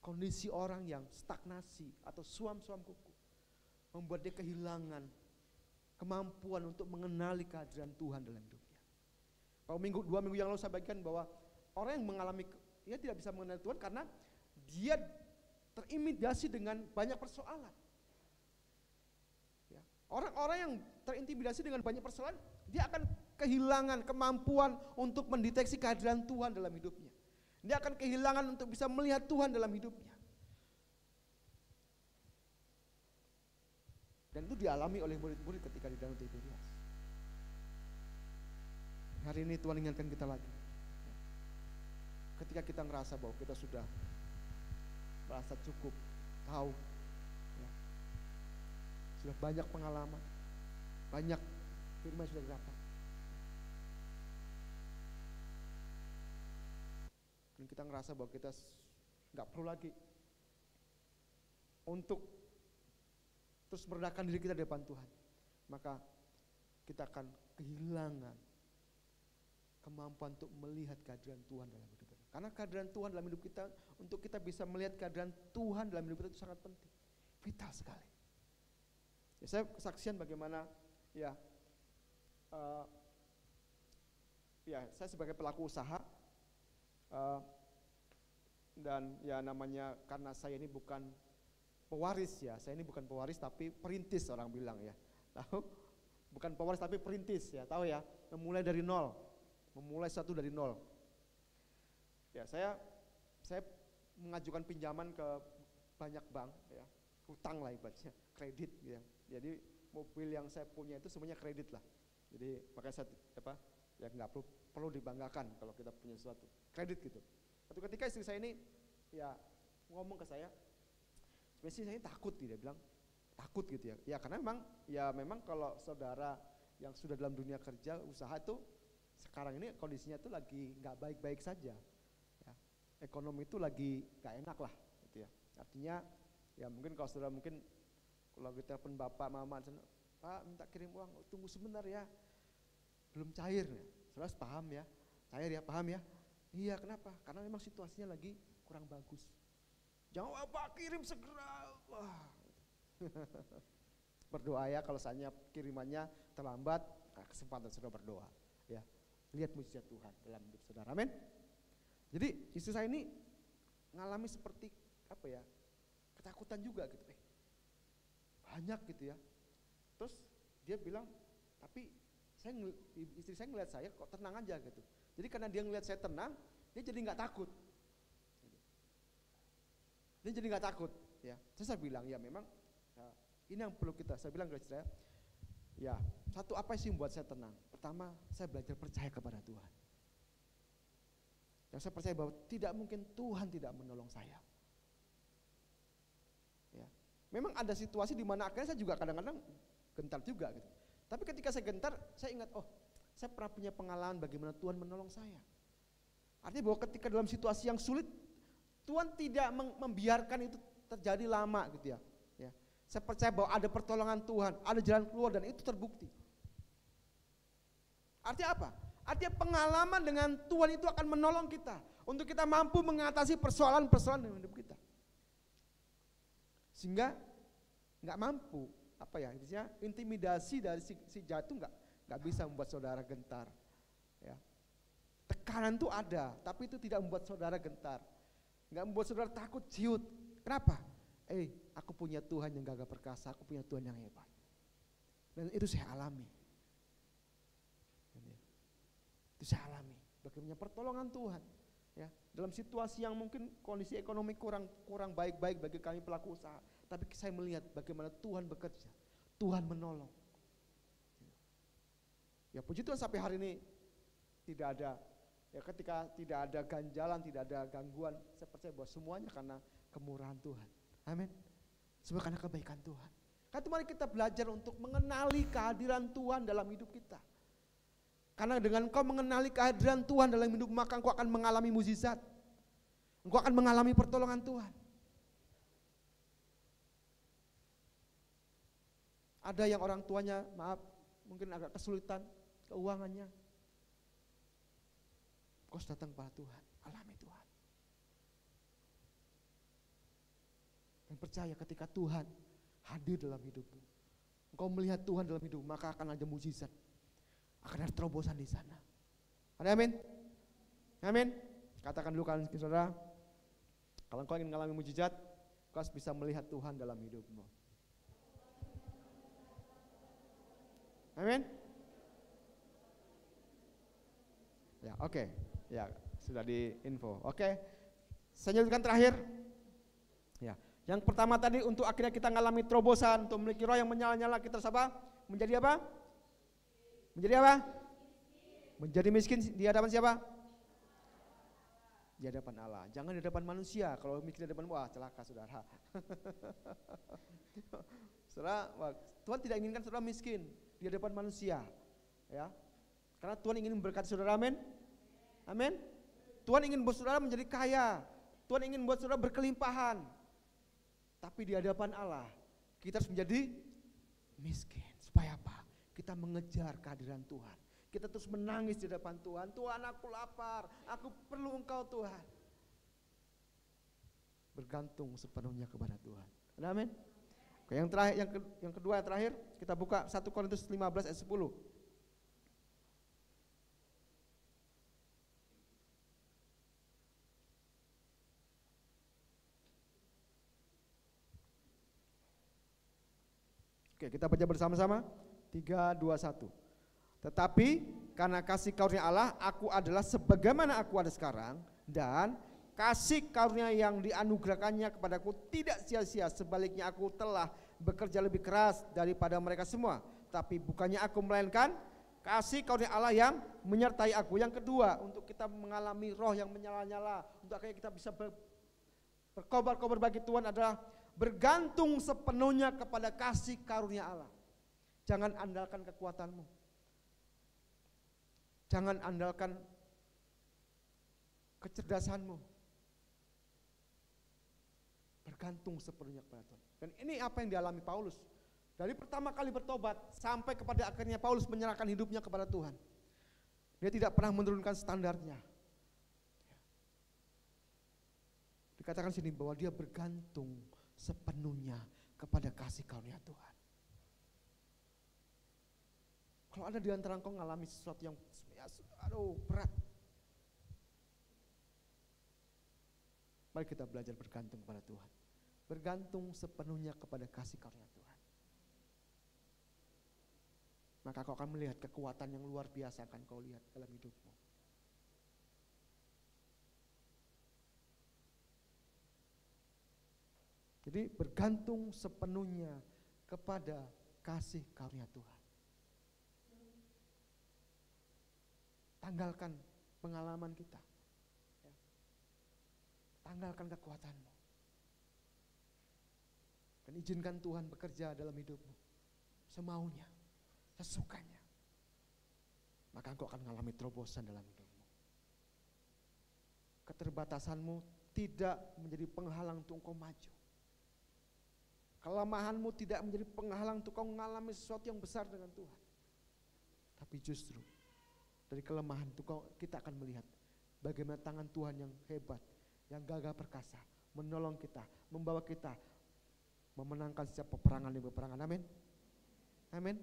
Kondisi orang yang stagnasi atau suam-suam kuku membuat dia kehilangan kemampuan untuk mengenali kehadiran Tuhan dalam hidupnya. Kalau 2 minggu yang lalu saya bagikan bahwa orang yang mengalami, dia tidak bisa mengenali Tuhan karena dia terintimidasi dengan banyak persoalan. Ya. Orang-orang yang terintimidasi dengan banyak persoalan, dia akan kehilangan kemampuan untuk mendeteksi kehadiran Tuhan dalam hidupnya. Dia akan kehilangan untuk bisa melihat Tuhan dalam hidupnya. Dan itu dialami oleh murid-murid ketika di Danau Tiberias. Hari ini Tuhan ingatkan kita lagi. Ketika kita ngerasa bahwa kita sudah merasa cukup, tahu, ya, sudah banyak pengalaman, banyak firman sudah didapat. Dan kita ngerasa bahwa kita nggak perlu lagi untuk terus merendahkan diri kita di depan Tuhan, maka kita akan kehilangan kemampuan untuk melihat kehadiran Tuhan dalam hidup kita. Karena kehadiran Tuhan dalam hidup kita, untuk kita bisa melihat kehadiran Tuhan dalam hidup kita itu sangat penting, vital sekali. Ya, saya kesaksian bagaimana saya sebagai pelaku usaha, dan ya namanya karena saya ini bukan pewaris ya, saya ini bukan pewaris tapi perintis orang bilang ya. Tahu? Bukan pewaris tapi perintis ya, tahu ya, memulai dari nol, memulai sesuatu dari nol. Ya, saya mengajukan pinjaman ke banyak bank ya, hutang lah ibaratnya, kredit gitu ya. Jadi mobil yang saya punya itu semuanya kredit lah. Jadi makanya saya ya nggak perlu dibanggakan kalau kita punya sesuatu kredit gitu. Satu ketika istri saya ini ya ngomong ke saya, sebenarnya saya takut, dia bilang takut gitu ya. Ya karena memang kalau saudara yang sudah dalam dunia kerja usaha itu sekarang ini kondisinya tuh lagi nggak baik-baik saja. Ya. ekonomi itu lagi gak enak lah gitu ya. Artinya ya mungkin kalau saudara mungkin kalau kita telepon bapak mama, Pak minta kirim uang, tunggu sebentar ya, belum cair ya. Saudara paham ya, cair ya, paham ya. Iya, kenapa? Karena memang situasinya lagi kurang bagus. Jangan Pak kirim segera. Wah. Berdoa ya, kalau misalnya kirimannya terlambat, kesempatan saudara berdoa ya. Lihat mujizat Tuhan dalam hidup saudara. Amin. Jadi istri saya ini ngalami seperti apa ya, ketakutan juga gitu, banyak gitu ya. Terus dia bilang, tapi istri saya ngeliat saya kok tenang aja gitu. Jadi karena dia ngeliat saya tenang, dia jadi nggak takut. Dia jadi nggak takut ya. Terus saya bilang ya memang ya, ini yang perlu saya bilang ke istri saya, ya satu apa sih yang membuat saya tenang? Pertama, saya belajar percaya kepada Tuhan. Yang saya percaya bahwa tidak mungkin Tuhan tidak menolong saya. Ya. Memang ada situasi di mana akhirnya saya juga kadang-kadang gentar juga gitu. Tapi ketika saya gentar, saya ingat, oh saya pernah punya pengalaman bagaimana Tuhan menolong saya. Artinya bahwa ketika dalam situasi yang sulit, Tuhan tidak membiarkan itu terjadi lama gitu ya. Ya. Saya percaya bahwa ada pertolongan Tuhan, ada jalan keluar dan itu terbukti. Artinya apa? Artinya pengalaman dengan Tuhan itu akan menolong kita untuk kita mampu mengatasi persoalan-persoalan dalam hidup kita. Sehingga nggak mampu, apa ya, intinya intimidasi dari si jahat itu nggak bisa membuat saudara gentar. Ya. Tekanan itu ada, tapi itu tidak membuat saudara gentar, nggak membuat saudara takut ciut. Kenapa? Aku punya Tuhan yang gagah perkasa, aku punya Tuhan yang hebat, dan itu saya alami. Itu saya alami bagaimana pertolongan Tuhan ya dalam situasi yang mungkin kondisi ekonomi kurang baik-baik bagi kami pelaku usaha, tapi saya melihat bagaimana Tuhan bekerja, Tuhan menolong. Ya puji Tuhan sampai hari ini tidak ada ya, ketika tidak ada ganjalan, tidak ada gangguan, saya percaya bahwa semuanya karena kemurahan Tuhan. Amin. Semua karena kebaikan Tuhan. Kan mari kita belajar untuk mengenali kehadiran Tuhan dalam hidup kita. Karena dengan engkau mengenali kehadiran Tuhan dalam hidup, maka engkau akan mengalami mukjizat. Engkau akan mengalami pertolongan Tuhan. Ada yang orang tuanya, maaf, mungkin agak kesulitan keuangannya. Engkau datang kepada Tuhan, alami Tuhan. Dan percaya ketika Tuhan hadir dalam hidupmu, engkau melihat Tuhan dalam hidup, maka akan ada mukjizat. Akan ada terobosan di sana. Ada amin? Amin. Katakan dulu kan saudara, kalau engkau ingin mengalami mujizat, engkau harus bisa melihat Tuhan dalam hidupmu. Amin. Ya, oke. Ya, sudah di info. Oke. Saya lanjutkan terakhir. Ya, yang pertama tadi untuk akhirnya kita mengalami terobosan, untuk memiliki roh yang menyala-nyala, kita harus apa? Menjadi apa? Menjadi apa? Menjadi miskin di hadapan siapa? Di hadapan Allah. Jangan di hadapan manusia. Kalau miskin di hadapan, wah celaka saudara. Saudara, Tuhan tidak inginkan saudara miskin di hadapan manusia. Ya. Karena Tuhan ingin memberkati saudara, amin. Amin. Tuhan ingin buat saudara menjadi kaya. Tuhan ingin buat saudara berkelimpahan. Tapi di hadapan Allah, kita harus menjadi miskin. Supaya apa? Kita mengejar kehadiran Tuhan. Kita terus menangis di depan Tuhan. Tuhan, aku lapar, aku perlu Engkau Tuhan. Bergantung sepenuhnya kepada Tuhan. Amin. Oke, yang terakhir, yang kedua, yang terakhir, kita buka 1 Korintus 15 ayat 10. Oke, kita baca bersama-sama. 3, 2, 1. Tetapi karena kasih karunia Allah, aku adalah sebagaimana aku ada sekarang, dan kasih karunia yang dianugerahkannya kepadaku tidak sia-sia. Sebaliknya aku telah bekerja lebih keras daripada mereka semua. Tapi bukannya aku, melainkan kasih karunia Allah yang menyertai aku. Yang kedua, untuk kita mengalami roh yang menyala-nyala, untuk akhirnya kita bisa berkobar-kobar bagi Tuhan adalah bergantung sepenuhnya kepada kasih karunia Allah. Jangan andalkan kekuatanmu. Jangan andalkan kecerdasanmu. bergantung sepenuhnya kepada Tuhan. Dan ini apa yang dialami Paulus. Dari pertama kali bertobat sampai kepada akhirnya Paulus menyerahkan hidupnya kepada Tuhan. Dia tidak pernah menurunkan standarnya. Dikatakan sini bahwa dia bergantung sepenuhnya kepada kasih karunia Tuhan. Kalau ada di antara engkau mengalami sesuatu yang berat, mari kita belajar bergantung kepada Tuhan. Bergantung sepenuhnya kepada kasih karunia Tuhan. Maka kau akan melihat kekuatan yang luar biasa akan kau lihat dalam hidupmu. Jadi bergantung sepenuhnya kepada kasih karunia Tuhan. Tanggalkan pengalaman kita. Tanggalkan kekuatanmu. Dan izinkan Tuhan bekerja dalam hidupmu. Semaunya, sesukanya. Maka engkau akan mengalami terobosan dalam hidupmu. Keterbatasanmu tidak menjadi penghalang untuk engkau maju. Kelemahanmu tidak menjadi penghalang untuk engkau mengalami sesuatu yang besar dengan Tuhan. Tapi justru dari kelemahan itu kita akan melihat bagaimana tangan Tuhan yang hebat, yang gagah perkasa, menolong kita, membawa kita memenangkan setiap peperangan demi peperangan. Amin. Amin.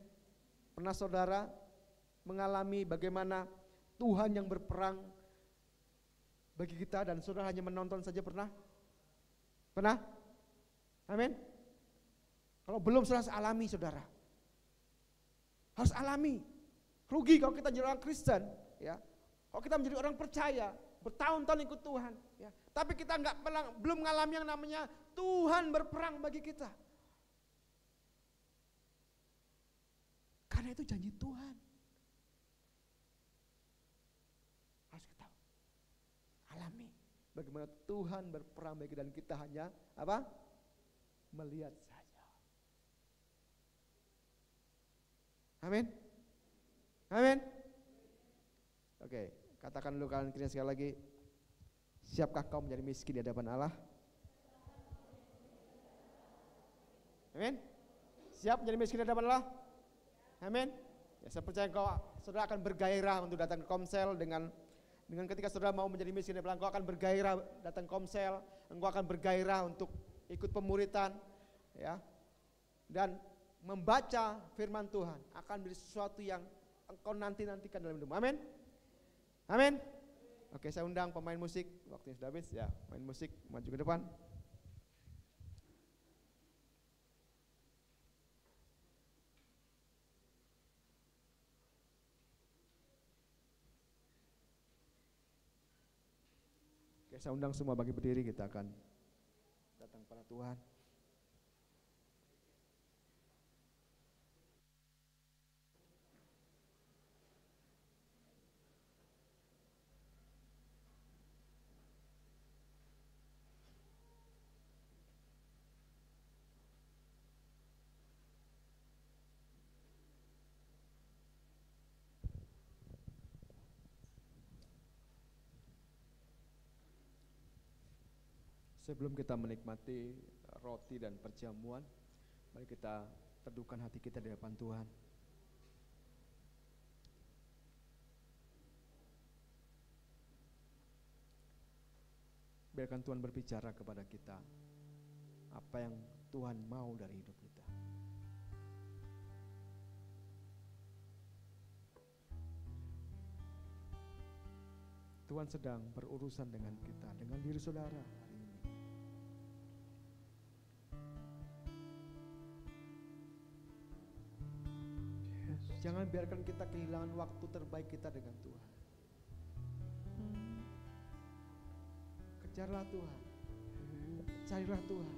Pernah saudara mengalami bagaimana Tuhan yang berperang bagi kita dan saudara hanya menonton saja pernah? Pernah? Amin. Kalau belum saudara harus alami saudara. Harus alami. Rugi kalau kita jadi orang Kristen, ya. Kalau kita menjadi orang percaya, bertahun-tahun ikut Tuhan, ya. Tapi kita belum mengalami yang namanya Tuhan berperang bagi kita. Karena itu janji Tuhan. Harus kita alami bagaimana Tuhan berperang bagi dan kita hanya apa? Melihat saja. Amin. Amin. Oke, katakan dulu kalian kira sekali lagi. Siapkah kau menjadi miskin di hadapan Allah? Amin. Siap menjadi miskin di hadapan Allah? Amin. Ya, saya percaya saudara akan bergairah untuk datang ke Komsel dengan ketika saudara mau menjadi miskin di hadapan Allah, engkau akan bergairah datang ke Komsel, engkau akan bergairah untuk ikut pemuritan, ya. Dan membaca firman Tuhan akan menjadi sesuatu yang engkau nantikan dalam hidupmu. Amin. Amin. Oke, saya undang pemain musik. Waktunya sudah habis ya. Main musik maju ke depan. Oke, saya undang semua bagi berdiri, kita akan datang kepada Tuhan. Sebelum kita menikmati roti dan perjamuan, mari kita teduhkan hati kita di hadapan Tuhan. Biarkan Tuhan berbicara kepada kita apa yang Tuhan mau dari hidup kita. Tuhan sedang berurusan dengan kita, dengan diri saudara hari ini. Jangan biarkan kita kehilangan waktu terbaik kita dengan Tuhan. Kejarlah Tuhan, carilah Tuhan.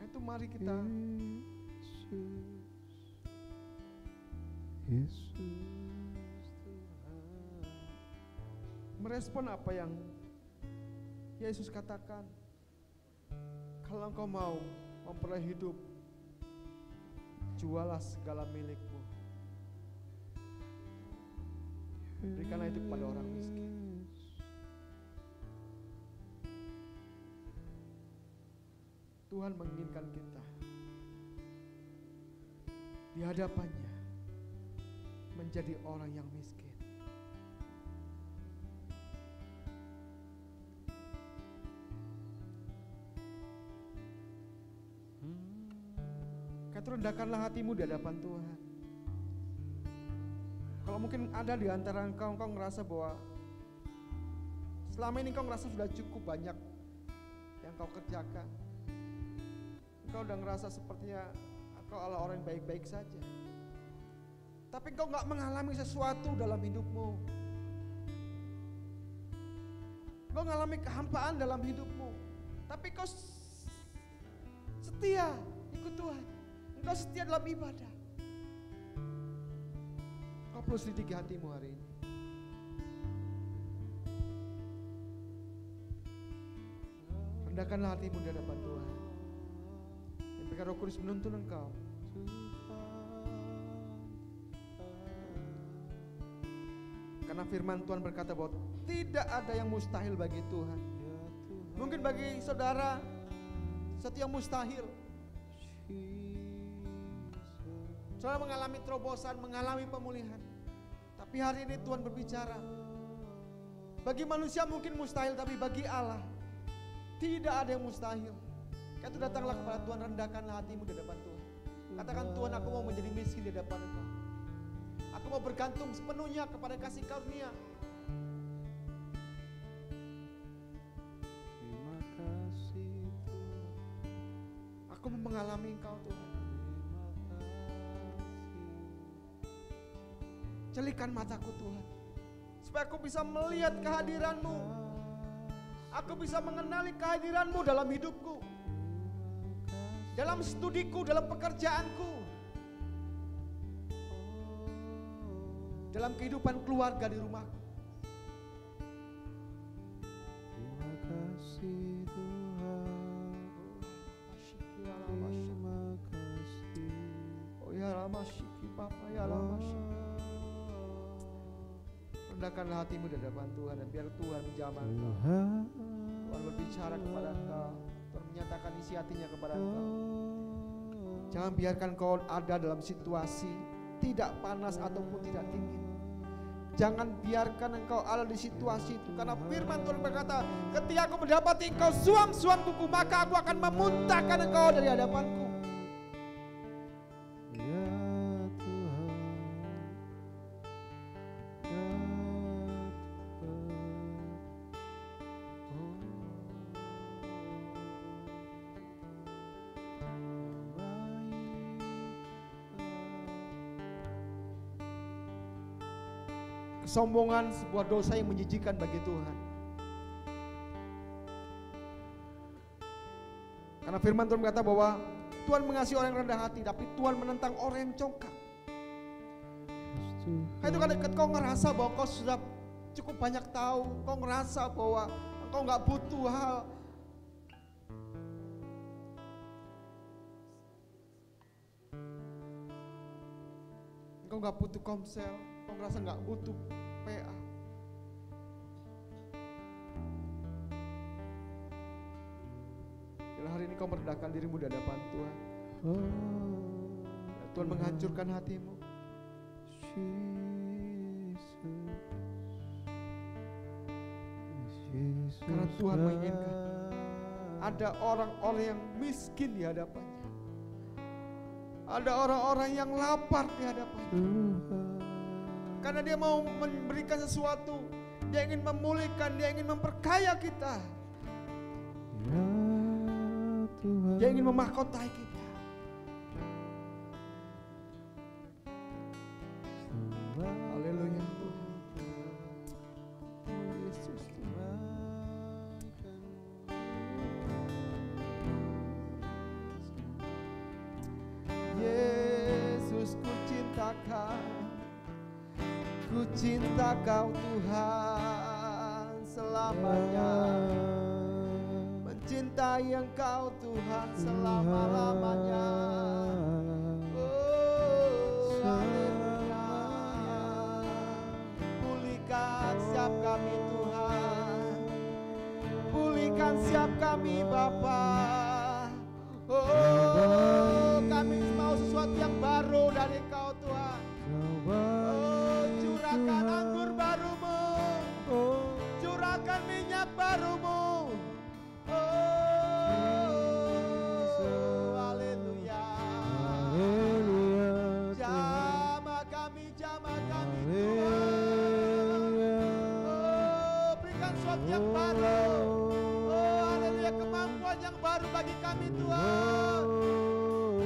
Itu mari kita Yesus Tuhan, merespon apa yang Yesus katakan. Kalau engkau mau memperoleh hidup, jualah segala milikmu. Berikanlah itu kepada orang miskin. Tuhan menginginkan kita di hadapannya menjadi orang yang miskin. Kata rendahkanlah hatimu di hadapan Tuhan. Kalau mungkin ada di antara engkau ngerasa bahwa selama ini engkau ngerasa sudah cukup banyak yang kau kerjakan. Engkau udah ngerasa sepertinya engkau adalah orang yang baik-baik saja. Tapi engkau gak mengalami sesuatu dalam hidupmu. Engkau mengalami kehampaan dalam hidupmu. Tapi engkau setia ikut Tuhan. Engkau setia dalam ibadah. Kau perlu selidiki hatimu hari ini. Rendahkanlah hatimu di hadapan Tuhan. Dan biarkan Roh Kudus menuntun engkau. Karena firman Tuhan berkata bahwa tidak ada yang mustahil bagi Tuhan. Mungkin bagi saudara sesuatu yang mustahil. Saudara mengalami terobosan, mengalami pemulihan. Tapi hari ini Tuhan berbicara. Bagi manusia mungkin mustahil, tapi bagi Allah tidak ada yang mustahil. Karena itu datanglah kepada Tuhan, rendahkanlah hatimu di hadapan Tuhan. Katakan, Tuhan, aku mau menjadi miskin di hadapan Engkau. Aku mau bergantung sepenuhnya kepada kasih karunia. Terima kasih Tuhan. Aku mau mengalami Engkau, Tuhan. Celikan mataku, Tuhan, supaya aku bisa melihat kehadiran-Mu. Aku bisa mengenali kehadiran-Mu dalam hidupku, dalam studiku, dalam pekerjaanku, dalam kehidupan keluarga di rumahku. Terima kasih Tuhan. Terima kasih. Oh ya Ramashiki Papa ya Ramashiki. Rendahkanlah hatimu di hadapan Tuhan dan biar Tuhan menjamah engkau. Tuhan berbicara kepada engkau. Tuhan menyatakan isi hatinya kepada engkau. Jangan biarkan kau ada dalam situasi tidak panas ataupun tidak dingin. Jangan biarkan engkau ada di situasi itu, karena firman Tuhan berkata, ketika aku mendapati engkau suam-suam kuku, maka aku akan memuntahkan engkau dari hadapanku. Ya Tuhan, ya Tuhan. Kesombongan sebuah dosa yang menjijikkan bagi Tuhan. Karena firman Tuhan berkata bahwa Tuhan mengasihi orang yang rendah hati, tapi Tuhan menentang orang yang congkak. Itu kan kau ngerasa bahwa kau sudah cukup banyak tahu, kau ngerasa bahwa kau gak butuh hal. Kau gak butuh komsel, kau ngerasa gak butuh PA. Bila hari ini kau merendahkan dirimu di hadapan Tuhan, Tuhan menghancurkan hatimu. Karena Tuhan menginginkan ada orang-orang yang miskin di hadapannya. Ada orang-orang yang lapar di hadapannya. Karena dia mau memberikan sesuatu. Dia ingin memulihkan, dia ingin memperkaya kita. Dia ingin memahkotai kita. Haleluya Tuhan. Yesus Tuhan. Yesus, ku cinta Kau. Ku cinta Kau Tuhan selamanya. Mencintai Engkau Tuhan selama-lamanya. Oh, haleluya. siap kami Tuhan. Pulihkan siap kami Bapa. Oh, kami mau sesuatu yang baru dari Engkau Tuhan. Oh, curahkan anggur baru-Mu, curahkan minyak baru-Mu. Oh, haleluya. Jamah kami Tuhan. Oh, berikan sesuatu yang baru. Oh, haleluya, kemampuan yang baru bagi kami Tuhan.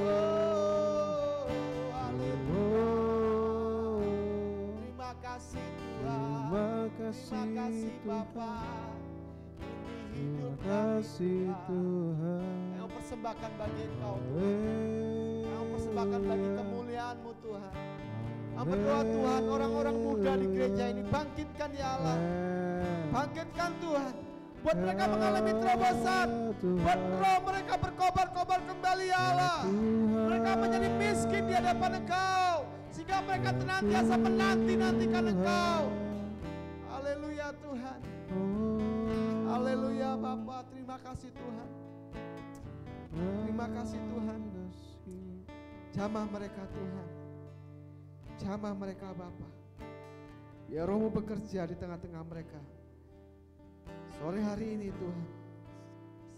Oh, haleluya. Terima kasih Tuhan. Terima kasih Bapa. Ini hidup kami Tuhan. Yang persembahkan bagi Engkau Tuhan. Yang persembahkan bagi kemuliaan-Mu Tuhan. Yang berdoa Tuhan, orang-orang muda di gereja ini bangkitkan ya Allah. Bangkitkan Tuhan. Buat mereka mengalami terobosan. Buat roh mereka berkobar-kobar kembali ya Allah. Mereka menjadi miskin di hadapan Engkau. Sehingga mereka senantiasa menanti-nantikan Engkau. Haleluya Tuhan. Haleluya Bapa. Terima kasih Tuhan. Terima kasih Tuhan. Jamah mereka Tuhan. Jamah mereka Bapa. Biar Roh-Mu bekerja di tengah-tengah mereka. Sore hari ini Tuhan,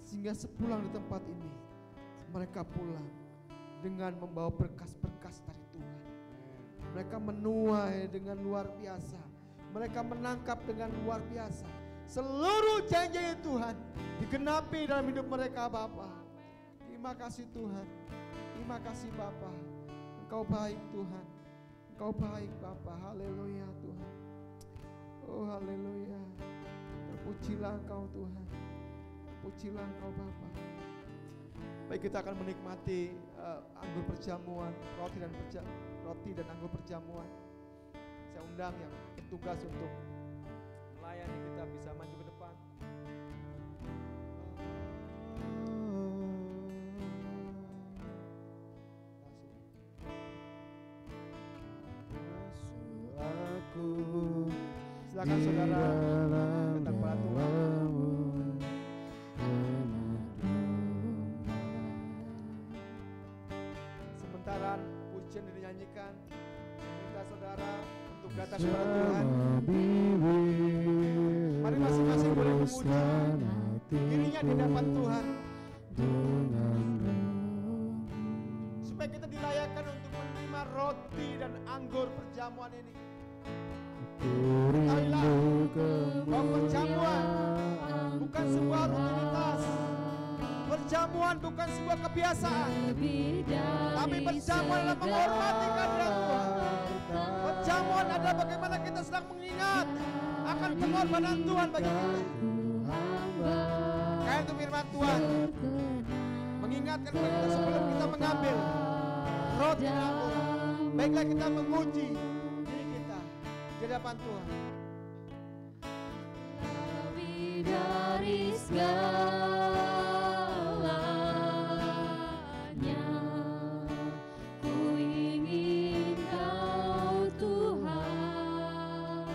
sehingga sepulang di tempat ini, mereka pulang dengan membawa berkas-berkas dari Tuhan. Mereka menuai dengan luar biasa. Mereka menangkap dengan luar biasa. Seluruh janji Tuhan digenapi dalam hidup mereka Bapa. Terima kasih Tuhan. Terima kasih Bapa. Engkau baik Tuhan. Engkau baik Bapa. Haleluya Tuhan. Oh haleluya. Terpujilah Engkau Tuhan. Pujilah Engkau Bapa. Baik, kita akan menikmati anggur perjamuan, roti dan anggur perjamuan. Saya undang yang bertugas untuk melayani, kita bisa maju ke depan. Silakan saudara datang pada Tuhan. Sementara pujian dinyanyikan, minta saudara untuk datang kepada Tuhan. Mari masing-masing boleh memuji dirinya di hadapan Tuhan, supaya kita dilayakkan untuk menerima roti dan anggur perjamuan ini. Ketahuilah bahwa perjamuan bukan sebuah rutinitas. Perjamuan bukan sebuah kebiasaan, tapi perjamuan adalah menghormati kehadirat Tuhan. Perjamuan adalah bagaimana kita sedang mengingat akan pengorbanan Tuhan bagi kita. Kayak itu firman Tuhan mengingatkan kepada kita sebelum kita mengambil roti dan anggur. Baiklah kita menguji diri kita di hadapan Tuhan. Lebih dari segalanya, ku ingin Kau Tuhan.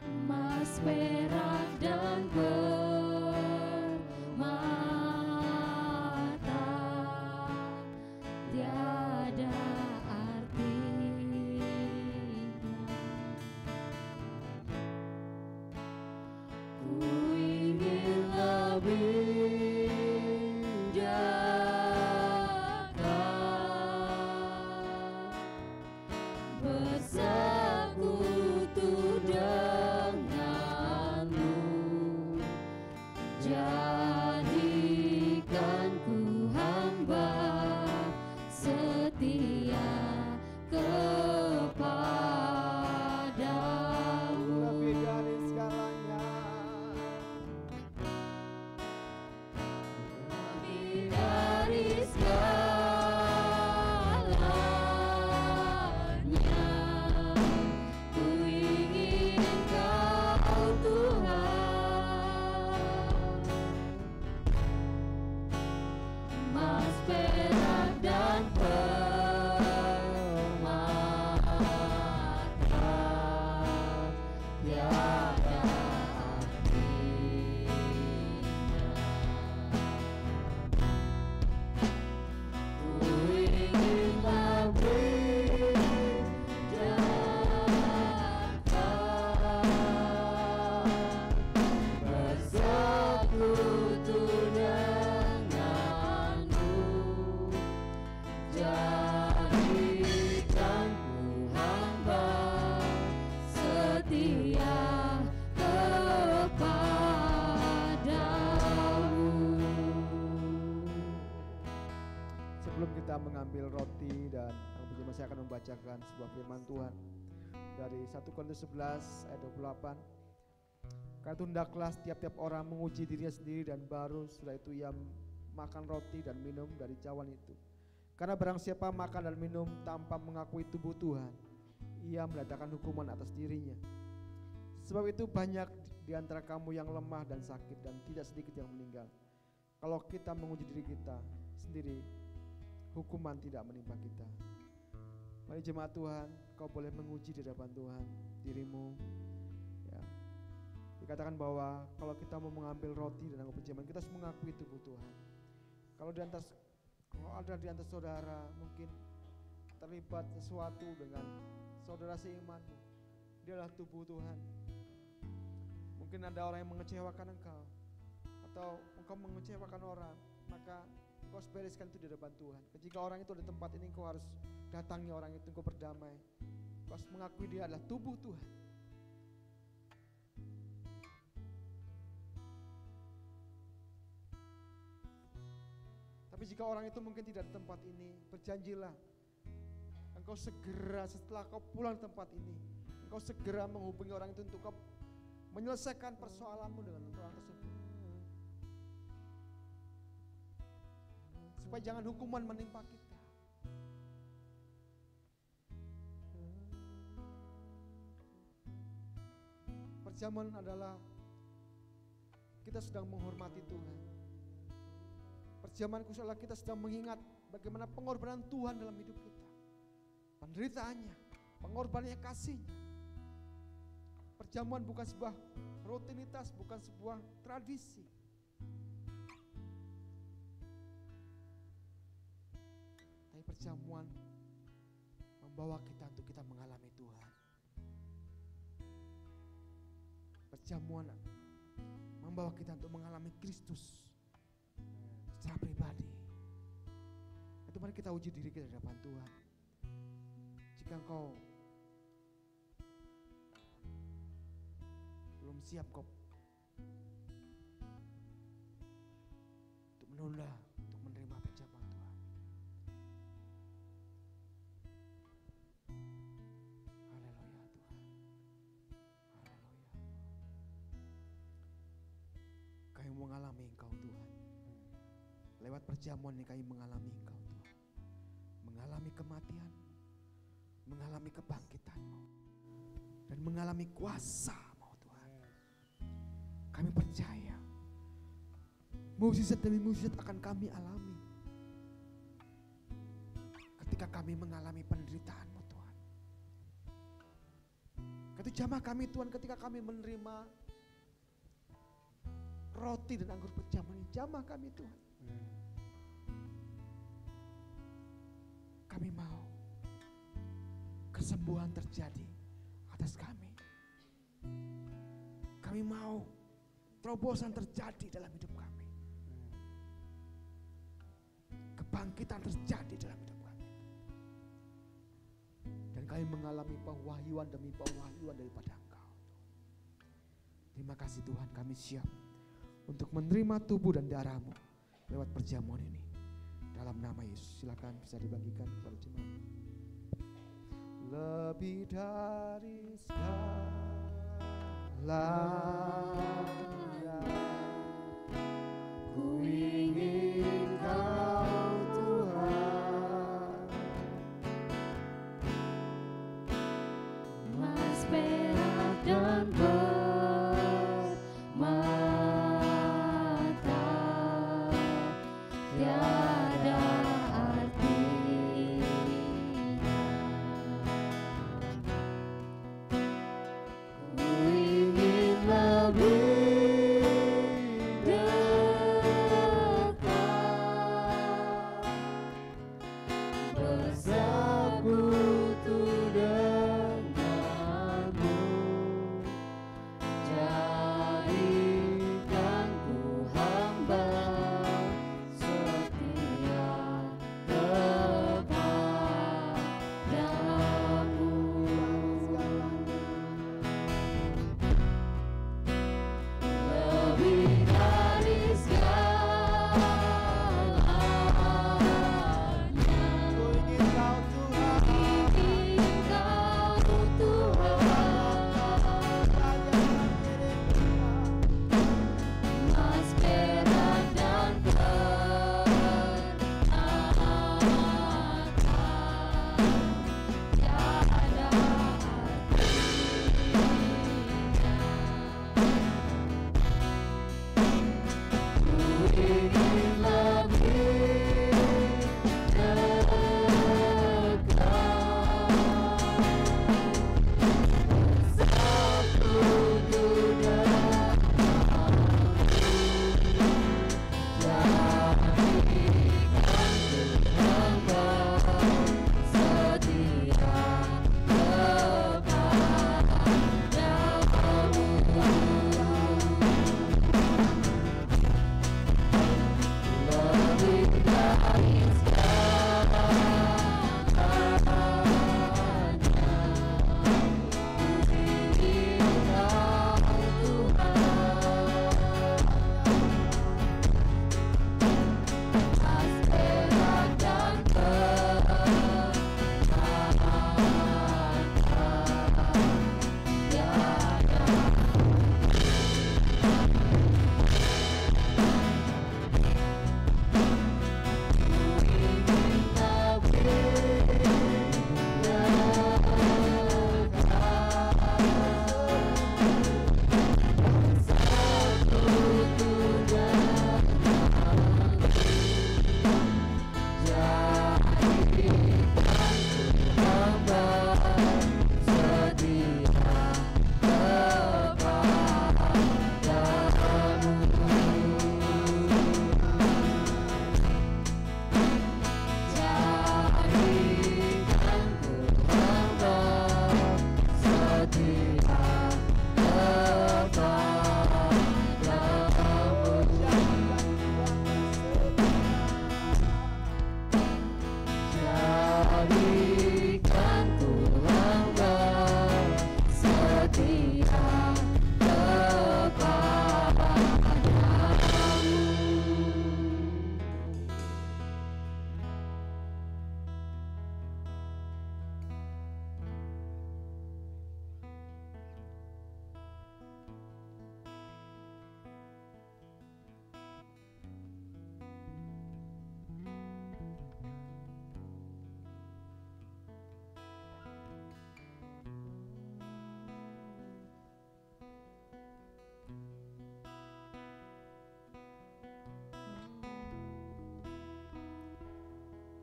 Emas, perak dan permata tiada artinya. Ku ingin lebih dekat, bersekutu denganmu. Jadikan ku hamba setia kepadamu. Lebih dari segalanya. Lebih dari segalanya, mengambil roti dan saya akan membacakan sebuah firman Tuhan dari 1 Korintus 11 ayat 28. Karena itu hendaklah tiap-tiap orang menguji dirinya sendiri dan baru setelah itu ia makan roti dan minum dari cawan itu. Karena barang siapa makan dan minum tanpa mengakui tubuh Tuhan, ia mendatangkan hukuman atas dirinya. Sebab itu banyak di antara kamu yang lemah dan sakit dan tidak sedikit yang meninggal. Kalau kita menguji diri kita sendiri, hukuman tidak menimpa kita. Mari jemaat Tuhan, kau boleh menguji di hadapan Tuhan dirimu. Ya. Dikatakan bahwa kalau kita mau mengambil roti dan anggur perjamuan, kita harus mengakui tubuh Tuhan. Kalau ada di antara saudara mungkin terlibat sesuatu dengan saudara seimanmu, dia adalah tubuh Tuhan. Mungkin ada orang yang mengecewakan engkau atau engkau mengecewakan orang, maka engkau harus bereskan itu di hadapan Tuhan. Jika orang itu ada di tempat ini, engkau harus datangi orang itu, engkau berdamai. Engkau harus mengakui dia adalah tubuh Tuhan. Tapi jika orang itu mungkin tidak di tempat ini, berjanjilah engkau segera setelah kau pulang ke tempat ini, engkau segera menghubungi orang itu untuk kau menyelesaikan persoalanmu dengan orang tersebut, supaya jangan hukuman menimpa kita. Perjamuan adalah kita sedang menghormati Tuhan. Perjamuan adalah kita sedang mengingat bagaimana pengorbanan Tuhan dalam hidup kita, penderitaannya, pengorbanannya, kasihnya. Perjamuan bukan sebuah rutinitas, bukan sebuah tradisi. Tapi perjamuan membawa kita untuk kita mengalami Tuhan. Perjamuan membawa kita untuk mengalami Kristus secara pribadi. Itu mari kita uji diri kita di hadapan Tuhan. Jika engkau belum siap kok untuk menunda, untuk menerima perjamuan Tuhan. Haleluya Tuhan. Haleluya. Kami mengalami Engkau Tuhan. Lewat perjamuan ini kami mengalami Engkau Tuhan. Mengalami kematian, mengalami kebangkitan-Mu, dan mengalami kuasa-Mu Tuhan. Kami percaya mukjizat demi mukjizat akan kami alami ketika kami mengalami penderitaan-Mu Tuhan. Itu jamah kami Tuhan ketika kami menerima roti dan anggur perjamuan ini, jamah kami Tuhan. Kami mau kesembuhan terjadi atas kami. Kami mau terobosan terjadi dalam hidup kami. Kebangkitan terjadi dalam hidup kami. Dan kami mengalami pewahyuan demi pewahyuan daripada Engkau. Terima kasih Tuhan, kami siap untuk menerima tubuh dan darah-Mu lewat perjamuan ini. Dalam nama Yesus, silakan bisa dibagikan kepada jemaat. Lebih dari segalanya, ku ingin Kau Tuhan, Mas perak dan permata, tiada artinya. Ku ingin lebih dekat, bersekutu denganmu, jadikan ku hamba setia kepadamu.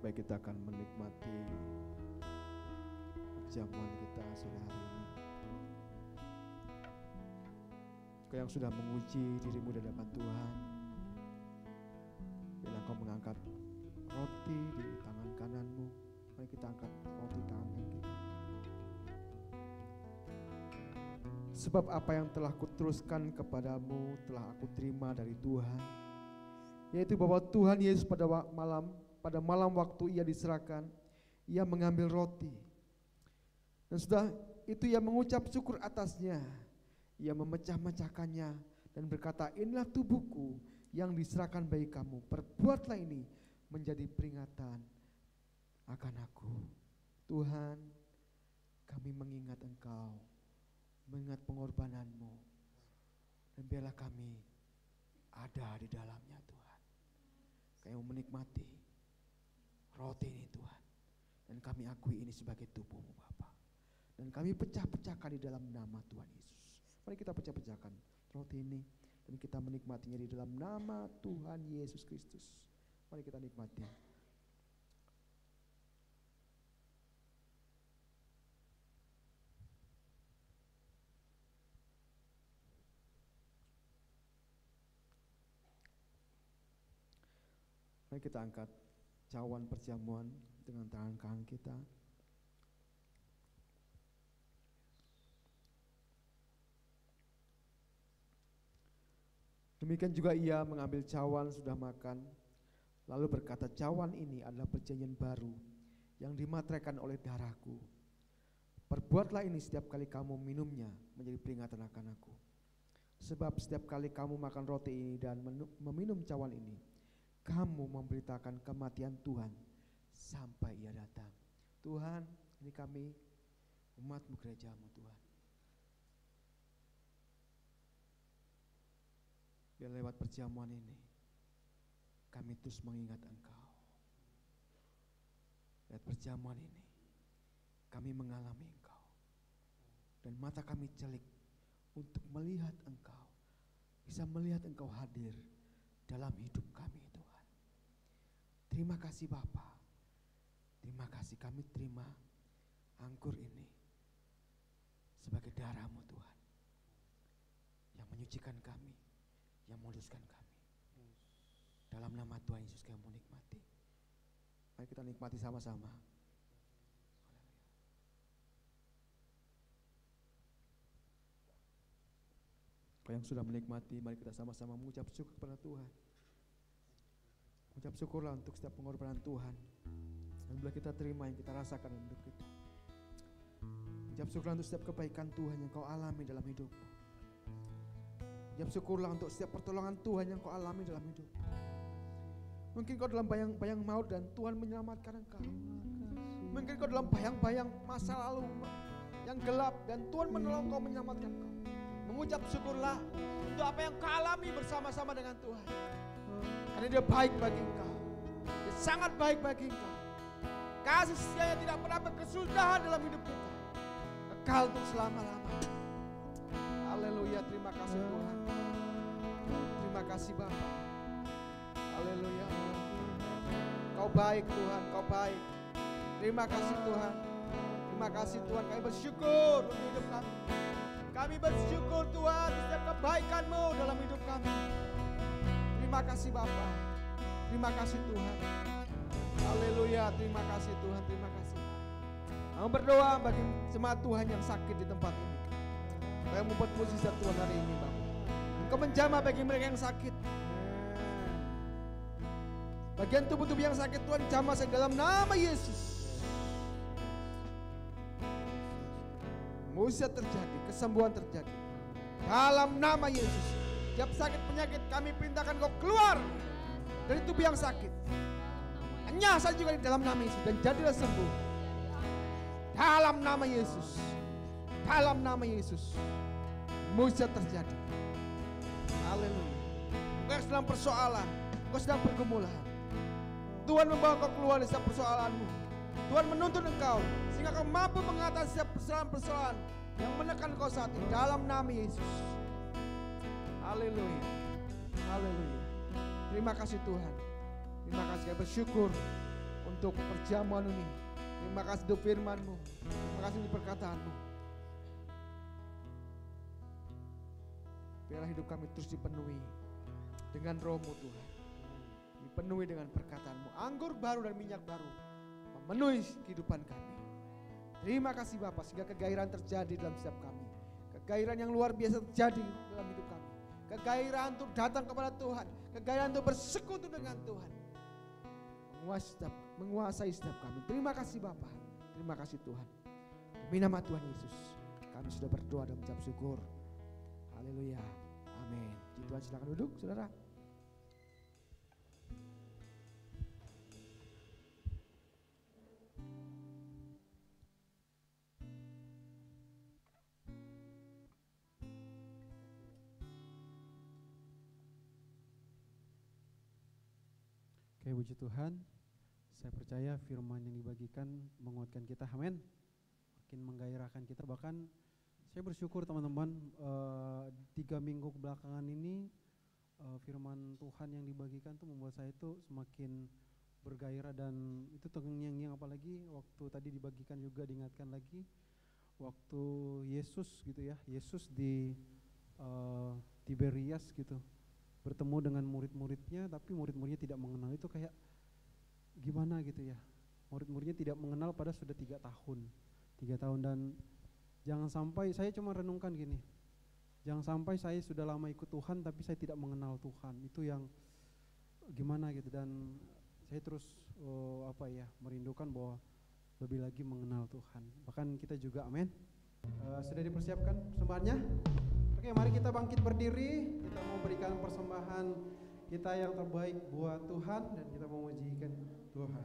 supaya kita akan menikmati perjamuan kita sore hari ini. Kau yang sudah menguji dirimu di hadapan Tuhan, bila kau mengangkat roti di tangan kananmu, mari kita angkat roti tangan kanan kita. Sebab apa yang telah kuteruskan kepadamu telah aku terima dari Tuhan, yaitu bahwa Tuhan Yesus pada malam waktu ia diserahkan, ia mengambil roti, dan sudah itu ia mengucap syukur atasnya. Ia memecah-mecahkannya dan berkata, inilah tubuhku yang diserahkan bagi kamu. Perbuatlah ini menjadi peringatan akan aku. Tuhan, kami mengingat Engkau, mengingat pengorbananmu, dan biarlah kami ada di dalamnya Tuhan. Kami menikmati roti ini Tuhan, dan kami akui ini sebagai tubuhmu Bapa. Dan kami pecah-pecahkan di dalam nama Tuhan Yesus. Mari kita pecah-pecahkan roti ini dan kita menikmatinya di dalam nama Tuhan Yesus Kristus. Mari kita nikmati. Mari kita angkat cawan perjamuan dengan tangan kanan kita. Demikian juga ia mengambil cawan sudah makan, lalu berkata, cawan ini adalah perjanjian baru yang dimateraikan oleh darahku. Perbuatlah ini setiap kali kamu minumnya menjadi peringatan akan aku. Sebab setiap kali kamu makan roti ini dan meminum cawan ini, kamu memberitakan kematian Tuhan sampai ia datang. Tuhan, ini kami umat-Mu, gereja-Mu Tuhan. Biar lewat perjamuan ini kami terus mengingat Engkau. Lewat perjamuan ini kami mengalami Engkau, dan mata kami celik untuk melihat Engkau, bisa melihat Engkau hadir dalam hidup kami Tuhan. Terima kasih Bapa. Terima kasih, kami terima anggur ini sebagai darah-Mu Tuhan, yang menyucikan kami, yang menguduskan kami. Dalam nama Tuhan Yesus kami menikmati. Mari kita nikmati sama-sama. Kau yang sudah menikmati, mari kita sama-sama mengucap syukur kepada Tuhan. Mengucap syukurlah untuk setiap pengorbanan Tuhan, dan bila kita terima yang kita rasakan dalam hidup kita. Mengucap syukurlah untuk setiap kebaikan Tuhan yang kau alami dalam hidupmu. Mengucap syukurlah untuk setiap pertolongan Tuhan yang kau alami dalam hidup. Mungkin kau dalam bayang-bayang maut dan Tuhan menyelamatkan engkau. Mungkin kau dalam bayang-bayang masa lalu yang gelap dan Tuhan menolong kau, menyelamatkan kau. Mengucap syukurlah untuk apa yang kau alami bersama-sama dengan Tuhan. Karena Dia baik bagi engkau. Dia sangat baik bagi engkau. Kasih setianya tidak pernah berkesudahan dalam hidup kita, kekal untuk selama-lamanya. Haleluya, terima kasih Tuhan. Terima kasih Bapa. Haleluya. Kau baik Tuhan, Kau baik. Terima kasih Tuhan. Terima kasih Tuhan, kami bersyukur untuk hidup kami. Kami bersyukur Tuhan setiap kebaikan-Mu dalam hidup kami. Terima kasih Bapa. Terima kasih Tuhan. Haleluya, terima kasih Tuhan, terima kasih. Kami berdoa bagi jemaat Tuhan yang sakit di tempat ini. Kau membuat mukjizat Tuhan hari ini Bapa. Engkau menjamah bagi mereka yang sakit. Bagian tubuh-tubuh yang sakit Tuhan jamah dalam nama Yesus. Mukjizat terjadi, kesembuhan terjadi dalam nama Yesus. Tiap sakit penyakit kami perintahkan kau keluar dari tubuh yang sakit. Hanya saja juga di dalam nama Yesus, dan jadilah sembuh dalam nama Yesus. Dalam nama Yesus mukjizat terjadi. Haleluya. Engkau sedang persoalan, engkau sedang pergumulan, Tuhan membawa kau keluar dari setiap persoalanmu. Tuhan menuntun engkau sehingga kau mampu mengatasi setiap persoalan-persoalan yang menekan kau saat ini dalam nama Yesus. Haleluya. Haleluya. Terima kasih Tuhan. Terima kasih, kami bersyukur untuk perjamuan ini. Terima kasih untuk firman-Mu. Terima kasih untuk perkataan-Mu. Biarlah hidup kami terus dipenuhi dengan Roh-Mu Tuhan. Dipenuhi dengan perkataan-Mu. Anggur baru dan minyak baru memenuhi kehidupan kami. Terima kasih Bapa, sehingga kegairahan terjadi dalam setiap kami. Kegairahan yang luar biasa terjadi dalam hidup kami. Kegairahan untuk datang kepada Tuhan. Kegairahan untuk bersekutu dengan Tuhan. Menguasai setiap kami. Terima kasih Bapa. Terima kasih Tuhan. Demi nama Tuhan Yesus, kami sudah berdoa dan mengucap syukur. Haleluya. Amin. Puji Tuhan, silakan duduk saudara. Oke, puji Tuhan. Saya percaya firman yang dibagikan menguatkan kita, amin. Makin menggairahkan kita. Bahkan saya bersyukur teman-teman, 3 minggu belakangan ini firman Tuhan yang dibagikan tuh membuat saya itu semakin bergairah, dan itu terngiang-ngiang, apalagi waktu tadi dibagikan juga diingatkan lagi waktu Yesus gitu ya, Yesus di Tiberias gitu bertemu dengan murid-muridnya, tapi murid-muridnya tidak mengenal. Itu kayak gimana gitu ya, murid-muridnya tidak mengenal pada sudah 3 tahun. Dan jangan sampai, saya cuma renungkan gini, jangan sampai saya sudah lama ikut Tuhan tapi saya tidak mengenal Tuhan. Itu yang gimana gitu, dan saya terus merindukan bahwa lebih lagi mengenal Tuhan. Bahkan kita juga, amin. Sudah dipersiapkan persembahannya? Oke, mari kita bangkit berdiri. Kita mau berikan persembahan kita yang terbaik buat Tuhan, dan kita mau memujikan Tuhan.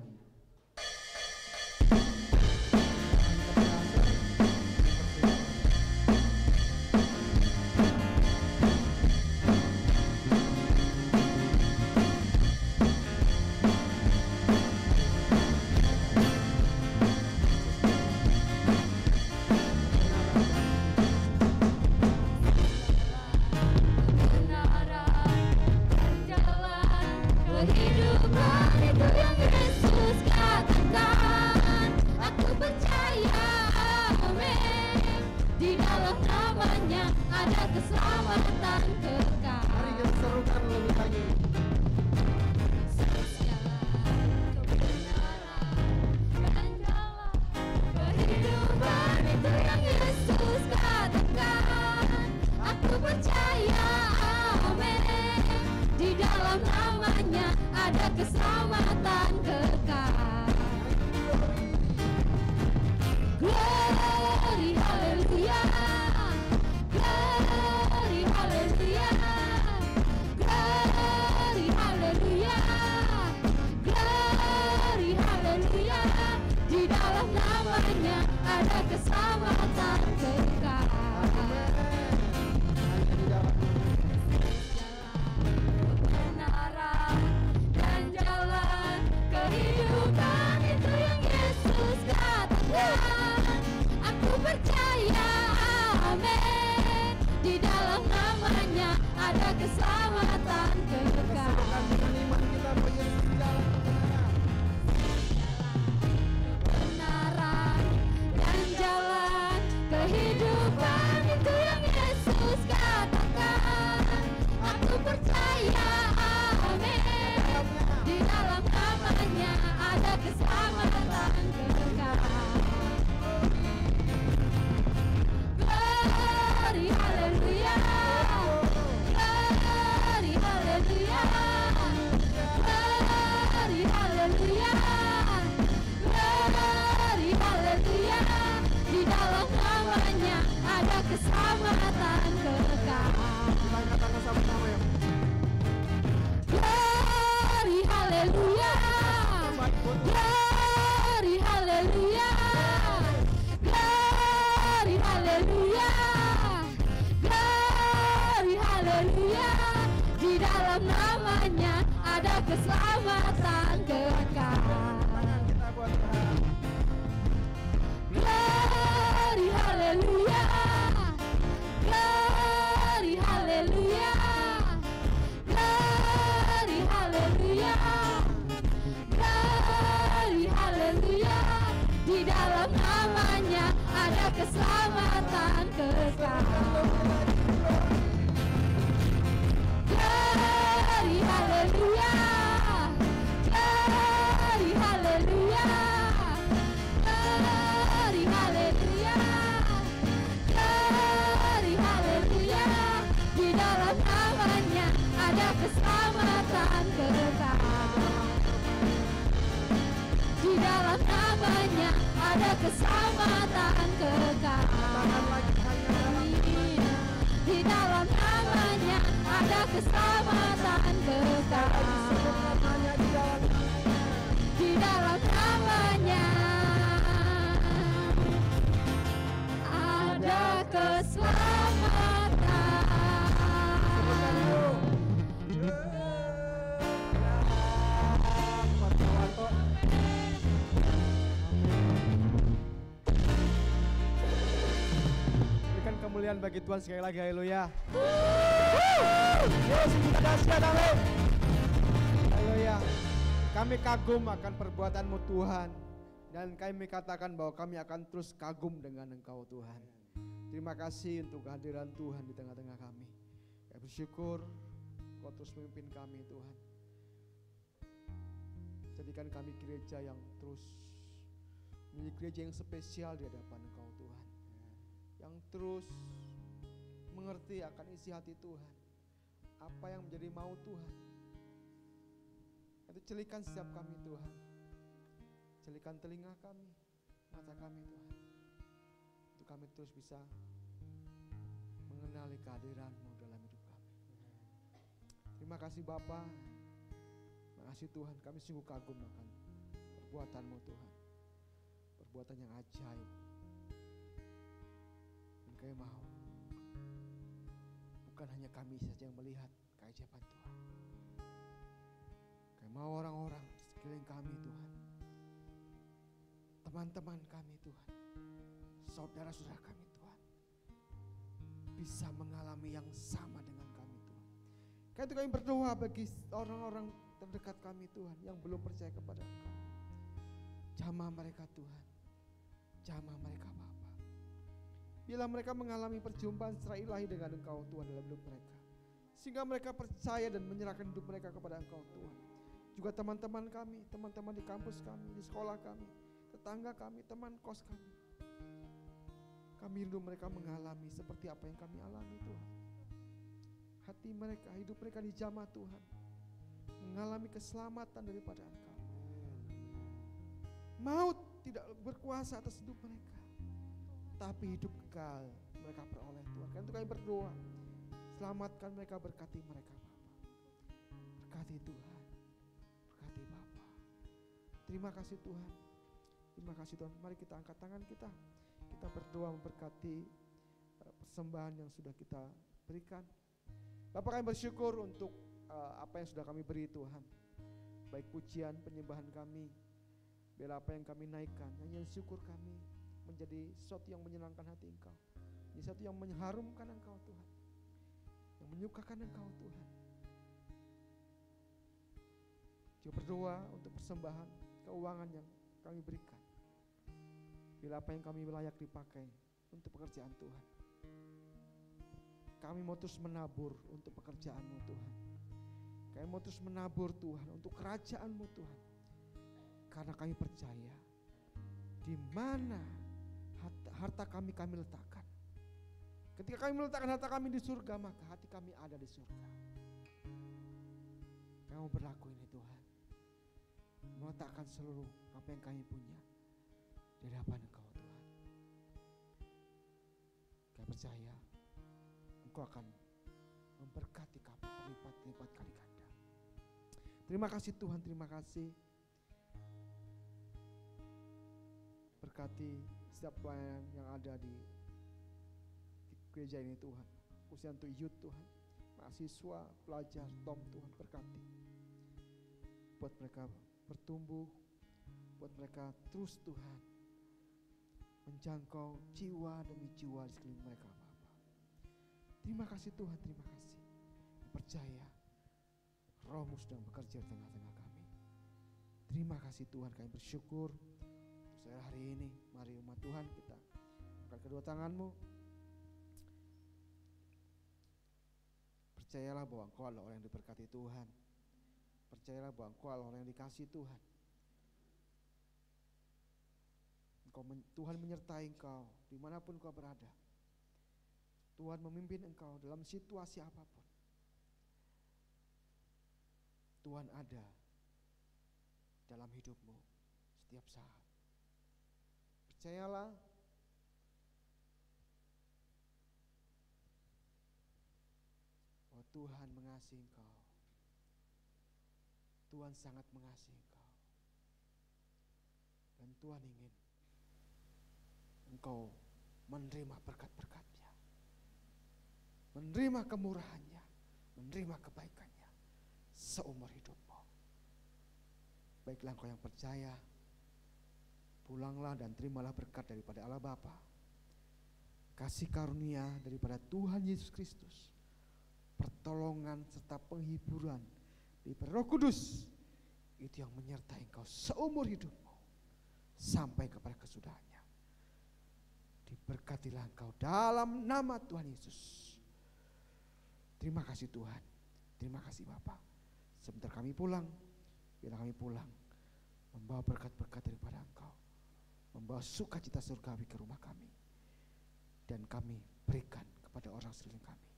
keselamatan kekal. Di dalam namanya ada keselamatan kekal. Di dalam namanya ada keselamatan kekal. Di dalam namanya ada keselamatan. Berikan kemuliaan bagi Tuhan sekali lagi, haleluya. Yesus, kita dahsyat, amin. Haleluya. Kami kagum akan perbuatan-Mu Tuhan, dan kami katakan bahwa kami akan terus kagum dengan Engkau Tuhan. Terima kasih untuk kehadiran Tuhan di tengah-tengah kami. Kami bersyukur Kau terus memimpin kami Tuhan. Jadikan kami gereja yang terus menjadi gereja yang spesial di hadapan Engkau Tuhan, yang terus mengerti akan isi hati Tuhan, apa yang menjadi mau Tuhan. Itu celikan setiap kami Tuhan, celikan telinga kami, mata kami Tuhan, untuk kami terus bisa mengenali kehadiran-Mu dalam hidup kami. Terima kasih Bapa, terima kasih Tuhan, kami sungguh kagum akan perbuatan-Mu Tuhan, perbuatan yang ajaib. Dan kami mau bukan hanya kami saja yang melihat keajaiban Tuhan. Kami mau orang-orang di sekeliling kami Tuhan, teman-teman kami Tuhan, saudara-saudara kami Tuhan, bisa mengalami yang sama dengan kami Tuhan. Karena itu kami berdoa bagi orang-orang terdekat kami Tuhan yang belum percaya kepada Engkau. Jamah mereka Tuhan, jamah mereka Bapa. Bila mereka mengalami perjumpaan secara ilahi dengan Engkau Tuhan dalam hidup mereka, sehingga mereka percaya dan menyerahkan hidup mereka kepada Engkau Tuhan. Juga teman-teman kami, teman-teman di kampus kami, di sekolah kami, tetangga kami, teman kos kami. Kami rindu mereka mengalami seperti apa yang kami alami Tuhan. Hati mereka, hidup mereka dijamah Tuhan, mengalami keselamatan daripada Engkau. Maut tidak berkuasa atas hidup mereka, tapi hidup kekal mereka peroleh Tuhan. Karena itu kami berdoa, selamatkan mereka, berkati mereka Bapa. Berkati Tuhan, berkati Bapa. Terima kasih Tuhan, terima kasih Tuhan. Mari kita angkat tangan kita, kita berdoa memberkati persembahan yang sudah kita berikan. Bapak, kami bersyukur untuk apa yang sudah kami beri Tuhan, baik pujian, penyembahan kami, bila apa yang kami naikkan, nyanyian syukur kami menjadi sesuatu yang menyenangkan hati Engkau, menjadi sesuatu yang mengharumkan Engkau Tuhan, yang menyukakan Engkau Tuhan. Juga berdoa untuk persembahan keuangan yang kami berikan, bila apa yang kami layak dipakai untuk pekerjaan Tuhan. Kami mau terus menabur untuk pekerjaan-Mu Tuhan. Kami mau terus menabur Tuhan untuk kerajaan-Mu Tuhan. Karena kami percaya di mana harta kami letakkan. Ketika kami meletakkan harta kami di surga, maka hati kami ada di surga. Kami mau berlaku ini Tuhan, meletakkan seluruh apa yang kami punya di hadapan Engkau Tuhan. Kami percaya Engkau akan memberkati kami berlipat-lipat kali ganda. Terima kasih Tuhan, terima kasih. Berkati setiap pelayan yang ada di gereja ini Tuhan, khususnya untuk youth Tuhan, mahasiswa, pelajar, Tom Tuhan, berkati. Buat mereka bertumbuh, buat mereka terus Tuhan menjangkau jiwa demi jiwa di sekeliling mereka Bapa. Terima kasih Tuhan, terima kasih. Percaya Roh-Mu sedang bekerja di tengah-tengah kami. Terima kasih Tuhan, kami bersyukur untuk hari ini. Mari umat Tuhan kita angkat kedua tangan-Mu. Percayalah bahwa Engkau adalah orang yang diberkati Tuhan. Percayalah bahwa Engkau adalah orang yang dikasihi Tuhan. Tuhan menyertai Engkau dimanapun Engkau berada. Tuhan memimpin Engkau dalam situasi apapun. Tuhan ada dalam hidupmu setiap saat. Percayalah, bahwa Tuhan mengasihi engkau. Tuhan sangat mengasihi engkau. Dan Tuhan ingin engkau menerima berkat-berkat-Nya, menerima kemurahan-Nya, menerima kebaikan-Nya seumur hidupmu. Baiklah engkau yang percaya, pulanglah dan terimalah berkat daripada Allah Bapa, kasih karunia daripada Tuhan Yesus Kristus, pertolongan serta penghiburan daripada Roh Kudus, itu yang menyertai engkau seumur hidupmu sampai kepada kesudahannya. Diberkatilah engkau dalam nama Tuhan Yesus. Terima kasih Tuhan, terima kasih Bapa. Sebentar kami pulang, biarlah kami pulang membawa berkat-berkat daripada engkau, membawa sukacita surgawi ke rumah kami, dan kami berikan kepada orang sekeliling kami.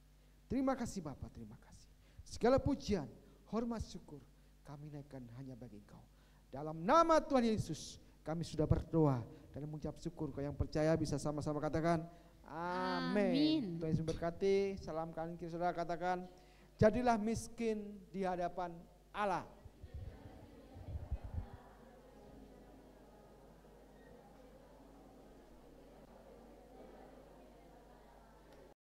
Terima kasih Bapa, terima kasih. Segala pujian, hormat, syukur kami naikkan hanya bagi engkau. Dalam nama Tuhan Yesus kami sudah berdoa dan mengucap syukur. Kau yang percaya bisa sama-sama katakan amin. Tuhan Yesus memberkati. Salam kanan kiri saudara, katakan jadilah miskin di hadapan Allah.